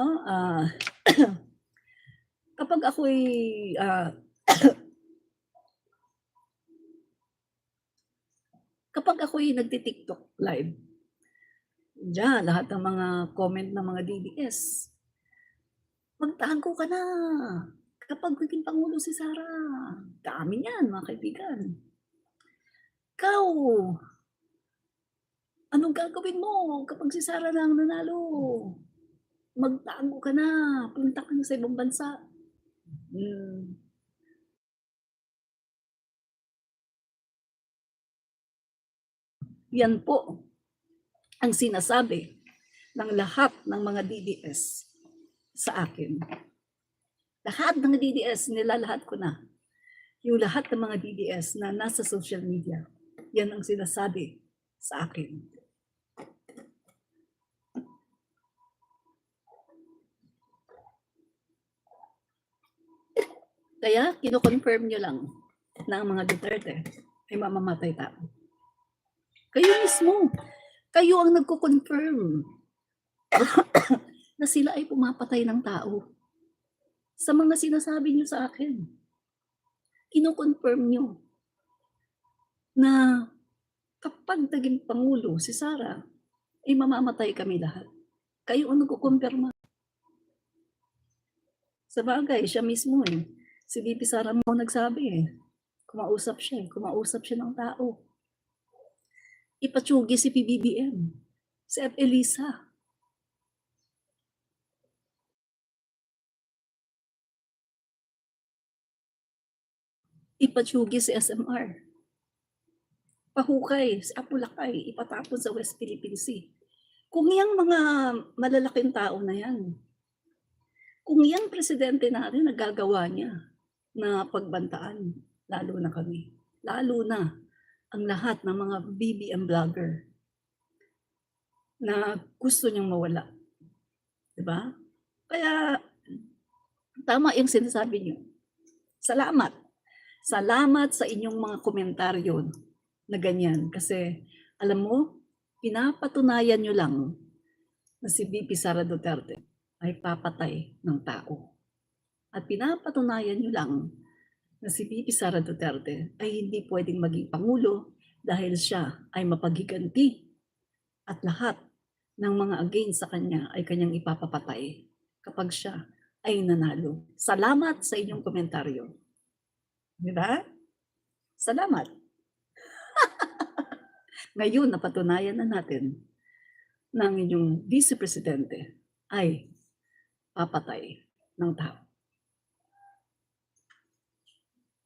kapag ako'y nagti-TikTok live, diyan, lahat ng mga comment ng mga DDS, magtago ka na. Kapag naging Pangulo si Sara, dami niyan mga kaibigan. Ikaw, anong gagawin mo kapag si Sara na ang nanalo? Magtago ka na, punta ka na sa ibang bansa. Yan po ang sinasabi ng lahat ng mga DDS sa akin. Lahat ng DDS, nilalahat ko na. yung lahat ng mga DDS na nasa social media, yan ang sinasabi sa akin. Kaya kino-confirm nyo lang na ang mga Duterte ay mamamatay tao. Kayo mismo, kayo ang nagko-confirm na sila ay pumapatay ng tao. Sa mga sinasabi nyo sa akin, kino-confirm nyo na kapag naging Pangulo si Sara, ay mamamatay kami lahat. Kayo ang nagkukumpirma. Sa bagay, siya mismo si VP Sara mo nagsabi kumausap siya ng tao. Ipatsugi si PBBM, si F. Elisa. Ipatsugi si SMR. Pahukay si Apulakay, ipatapon sa West Philippine Sea. Kung yang mga malalaking tao na yan, kung yang presidente natin nagagawa niya na pagbantaan, lalo na kami, lalo na ang lahat ng mga BBM vlogger na gusto niyang mawala. Diba? Kaya, tama yung sinasabi niyo. Salamat. Salamat sa inyong mga komentaryo na ganyan. Kasi, alam mo, pinapatunayan niyo lang na si VP Sara Duterte ay papatay ng tao. At pinapatunayan niyo lang na si VP Sara Duterte ay hindi pwedeng maging Pangulo dahil siya ay mapaghiganti at lahat ng mga against sa kanya ay kanyang ipapapatay kapag siya ay nanalo. Salamat sa inyong komentaryo. Di ba? Salamat. Ngayon, napatunayan na natin na ang inyong Vice Presidente ay papatay ng tao.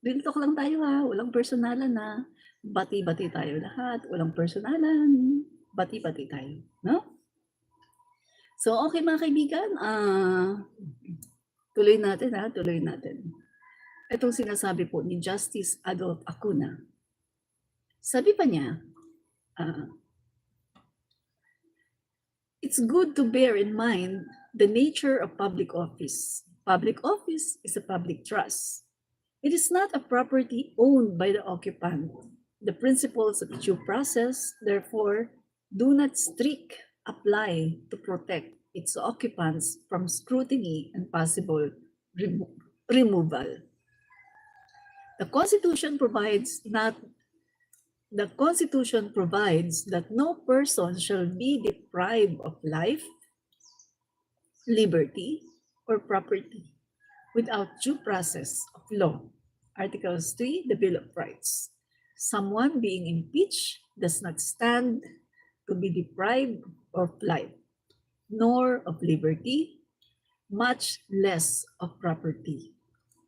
Real talk lang tayo walang personalan na bati-bati tayo lahat, walang personalan, bati-bati tayo, no? So, okay mga kaibigan, tuloy natin tuloy natin. Itong sinasabi po ni Justice Adolf Acuna. Sabi pa niya, it's good to bear in mind the nature of public office. Public office is a public trust. It is not a property owned by the occupant. The principles of due process, therefore, do not strictly apply to protect its occupants from scrutiny and possible removal. The Constitution provides that no person shall be deprived of life, liberty, or property without due process of law. Article 3, the Bill of Rights. Someone being impeached does not stand to be deprived of life, nor of liberty, much less of property.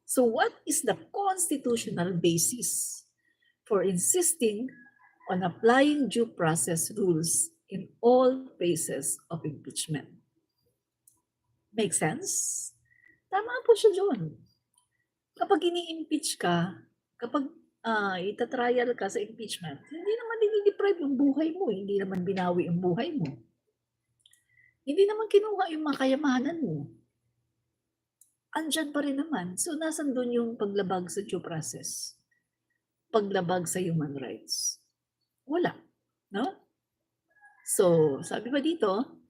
So what is the constitutional basis for insisting on applying due process rules in all phases of impeachment? Make sense? Tama po siya doon. Kapag ini-impeach ka, kapag itatrial ka sa impeachment, hindi naman i-deprive yung buhay mo, hindi naman binawi yung buhay mo. Hindi naman kinuha yung mga kayamanan mo. Andyan pa rin naman. So, nasan doon yung paglabag sa due process? Paglabag sa human rights? Wala. No? So, sabi pa dito,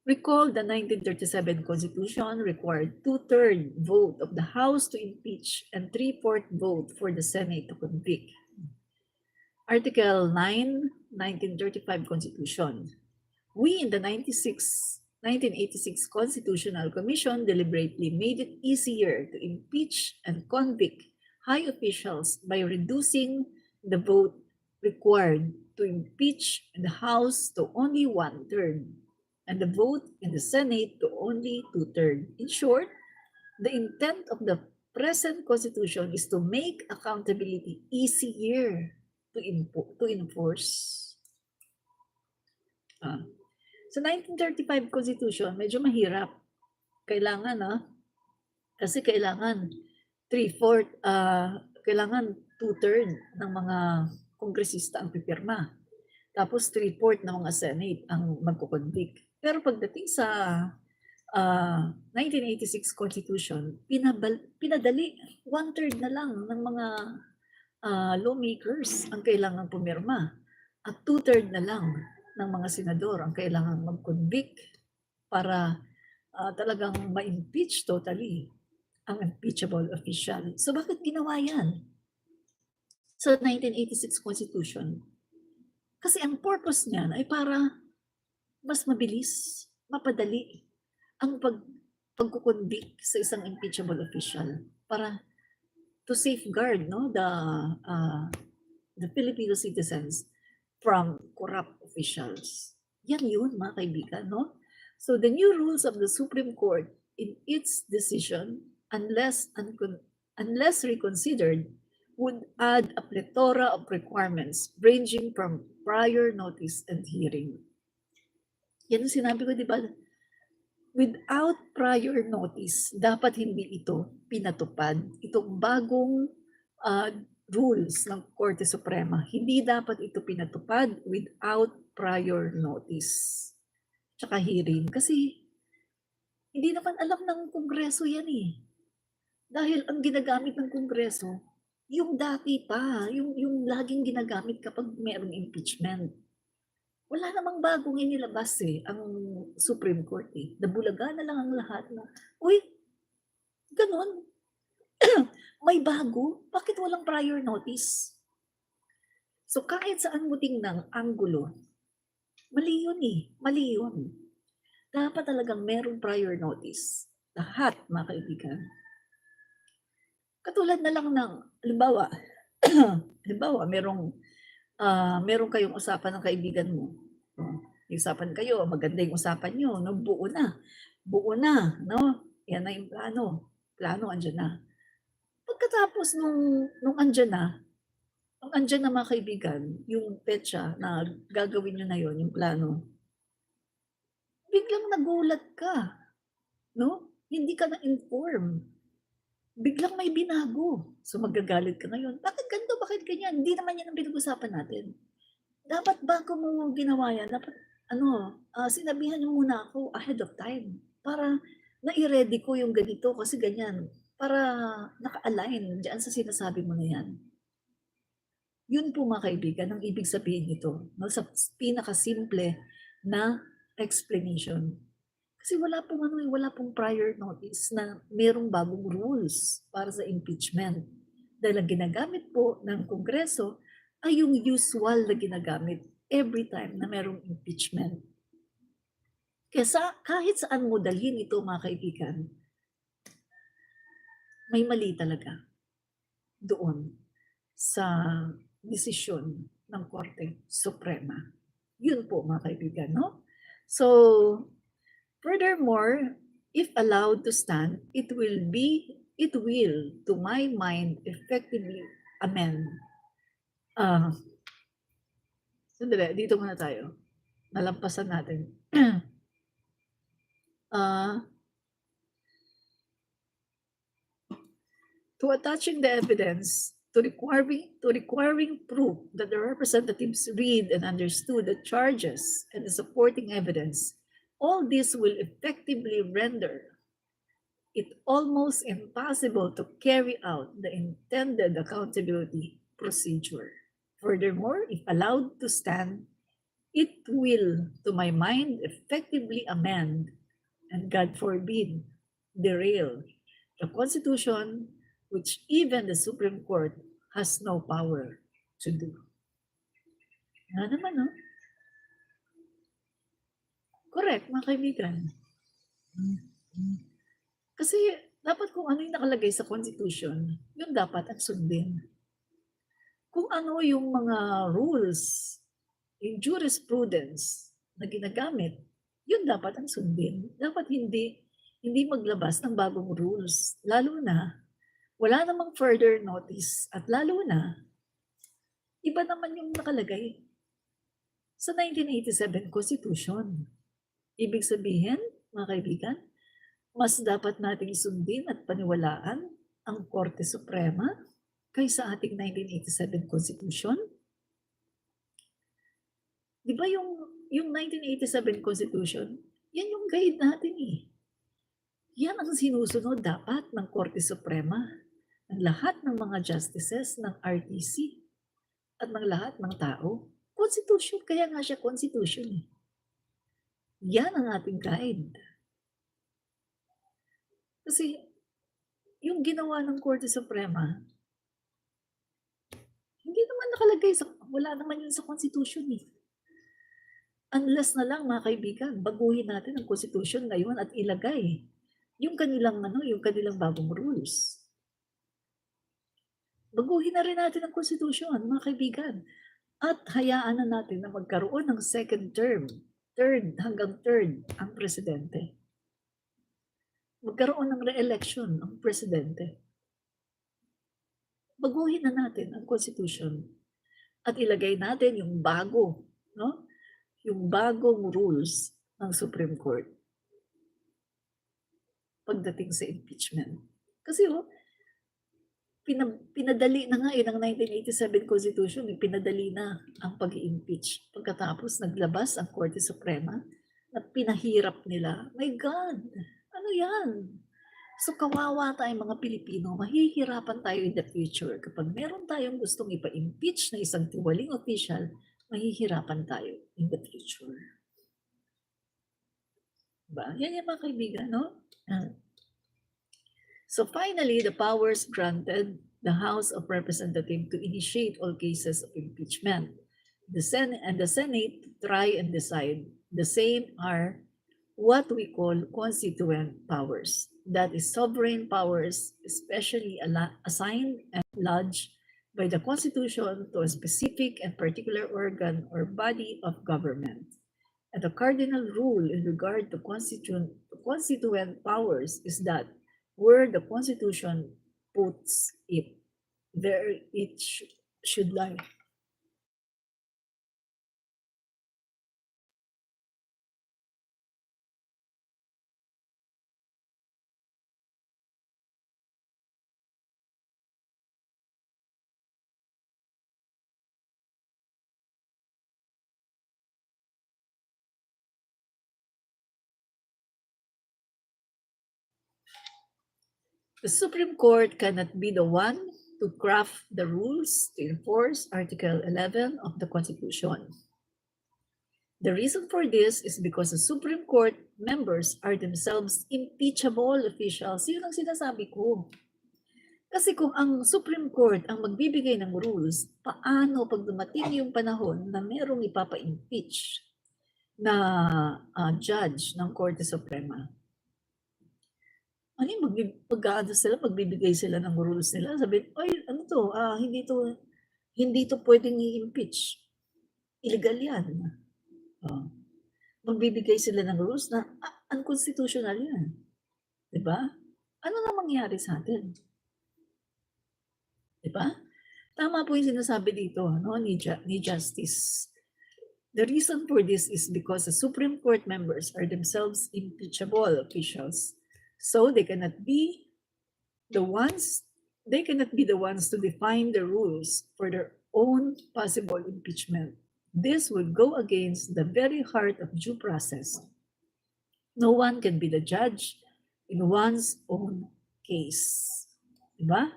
recall the 1937 Constitution required 2/3 vote of the House to impeach and 3/4 vote for the Senate to convict. Article 9, 1935 Constitution. We in the 1986 Constitutional Commission deliberately made it easier to impeach and convict high officials by reducing the vote required to impeach in the House to only 1/3. And the vote in the Senate to only 2/3. In short, the intent of the present Constitution is to make accountability easier to enforce. Sa 1935 Constitution, medyo mahirap. Kailangan, kasi kailangan 3/4 kailangan 2/3 ng mga kongresista ang pipirma. Tapos 3/4 ng mga Senate ang magko-convict. Pero pagdating sa 1986 Constitution, pinadali, 1/3 na lang ng mga lawmakers ang kailangang pumirma at 2/3 na lang ng mga senador ang kailangang mag-convict para talagang ma-impeach totally ang impeachable official. So bakit ginawa yan sa 1986 Constitution? Kasi ang purpose niyan ay para mas mabilis, mapadali ang pagko-convict sa isang impeachable official para to safeguard the Filipino citizens from corrupt officials. Yan yun, mga kaibigan, no? So the new rules of the Supreme Court in its decision, unless reconsidered, would add a plethora of requirements ranging from prior notice and hearing. Yan ang sinabi ko, di ba? Without prior notice, dapat hindi ito pinatupad. Itong bagong rules ng Korte Suprema, hindi dapat ito pinatupad without prior notice. Tsaka hearing. Kasi hindi naman alam ng Kongreso yan eh. Dahil ang ginagamit ng Kongreso, yung dati pa, yung laging ginagamit kapag mayroong impeachment. Wala namang bagong inilabas ang Supreme Court eh. Nabulaga na lang ang lahat na, uy, ganun. May bago? Bakit walang prior notice? So kahit saan mo tingnan anggulo, mali yun eh. Mali yun. Dapat talagang merong prior notice. Lahat, mga kaibigan. Katulad na lang ng, halimbawa, meron kayong usapan ng kaibigan mo. Usapan kayo, maganda yung usapan nyo, no? Buo na, no? Yan na yung plano andyan na. Pagkatapos nung andyan na mga kaibigan, yung petsa na gagawin nyo na yon, yung plano, biglang nagulat ka, no? Hindi ka na-inform. Biglang may binago. So magagalit ka ngayon. Bakit ganito? Bakit ganyan? Hindi naman yan ang pinag-usapan natin. Dapat bago mo ginawa yan, dapat sinabihan niyo muna ako ahead of time para na-ready ko yung ganito kasi ganyan. Para naka-align dyan sa sinasabi mo na yan. Yun po mga kaibigan, ang ibig sabihin nito. No? Sa pinakasimple na explanation. Kasi wala pong prior notice na merong bagong rules para sa impeachment. Dahil ang ginagamit po ng Kongreso ay yung usual na ginagamit every time na merong impeachment. Kaya kahit saan mo dalhin ito mga kaibigan, may mali talaga doon sa desisyon ng Korte Suprema. Yun po mga kaibigan, no? So, furthermore, if allowed to stand, it will, to my mind, effectively amend. Sandali, dito muna tayo. Nalampasan natin. To attaching the evidence, to requiring proof that the representatives read and understood the charges and the supporting evidence, all this will effectively render it almost impossible to carry out the intended accountability procedure. Furthermore, if allowed to stand, it will, to my mind, effectively amend and, God forbid, derail the Constitution, which even the Supreme Court has no power to do. Nga naman, no? Correct, mga kaibigan. Kasi dapat kung ano yung nakalagay sa Constitution, yun dapat ang sundin. Kung ano yung mga rules, yung jurisprudence na ginagamit, yun dapat ang sundin. Dapat hindi maglabas ng bagong rules. Lalo na, wala namang further notice. At lalo na, iba naman yung nakalagay sa 1987 Constitution. Ibig sabihin, mga kaibigan, mas dapat nating sundin at paniwalaan ang Korte Suprema kaysa ating 1987 Constitution? Di ba yung 1987 Constitution, yan yung guide natin eh. Yan ang sinusunod dapat ng Korte Suprema, ng lahat ng mga justices ng RTC at ng lahat ng tao. Constitution, kaya nga siya Constitution eh. Yan ang ating guide. Kasi yung ginawa ng Korte Suprema, hindi naman nakalagay sa, wala naman yun sa Constitution eh. Unless na lang mga kaibigan, baguhin natin ang Constitution ngayon at ilagay yung kanilang bagong rules. Baguhin na rin natin ang Constitution, mga kaibigan. At hayaan na natin na magkaroon ng second term, third hanggang third ang presidente. Magkaroon ng re-election ang presidente. Baguhin na natin ang Constitution at ilagay natin yung bago, no? Yung bagong rules ng Supreme Court pagdating sa impeachment. Kasi pinadali na nga ng 1987 Constitution, pinadali na ang pag-impeach. Pagkatapos naglabas ang Korte Suprema na pinahirap nila. My God, ano yan? So kawawa tayong mga Pilipino, mahihirapan tayo in the future. Kapag meron tayong gustong ipa-impeach na isang tiwaling official, mahihirapan tayo in the future. Diba? Yan yung mga kaibigan, no? So finally, the powers granted the House of Representatives to initiate all cases of impeachment. The Senate try and decide. The same are what we call constituent powers. That is sovereign powers, especially assigned and lodged by the Constitution to a specific and particular organ or body of government. And the cardinal rule in regard to constituent powers is that where the Constitution puts it, there it should lie. The Supreme Court cannot be the one to craft the rules to enforce Article 11 of the Constitution. The reason for this is because the Supreme Court members are themselves impeachable officials. Yun ang sinasabi ko. Kasi kung ang Supreme Court ang magbibigay ng rules, paano pag dumating yung panahon na merong ipapa-impeach na judge ng Korte Suprema? Ano yung magbibigay sila ng rules nila? Sabi, ay, ano to? Hindi to pwedeng i-impeach. Illegal yan. Magbibigay sila ng rules na unconstitutional yan. Diba? Ano na mangyari sa atin? Diba? Tama po yung sinasabi dito, no, ni Justice. The reason for this is because the Supreme Court members are themselves impeachable officials. So they cannot be the ones to define the rules for their own possible impeachment. This would go against the very heart of due process. No one can be the judge in one's own case. Diba?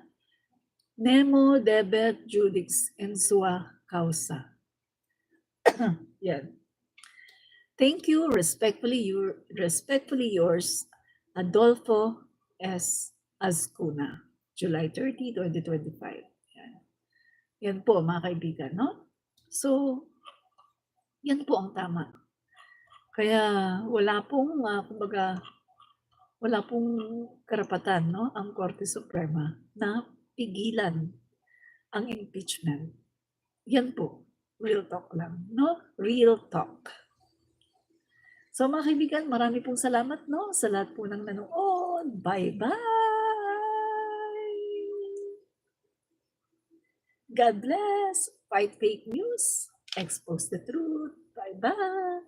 Nemo debet judice in sua causa. Yan. Thank you. Respectfully yours, Adolfo S. Azcuna, July 30, 2025. Yan po, mga kaibigan, no? So, yan po ang tama. Kaya wala pong, wala pong karapatan, no, ang Korte Suprema na pigilan ang impeachment. Yan po, real talk lang, no? Real talk. So mga kaibigan, marami pong salamat, no, sa lahat po ng nanood. Bye-bye! God bless! Fight fake news. Expose the truth. Bye-bye!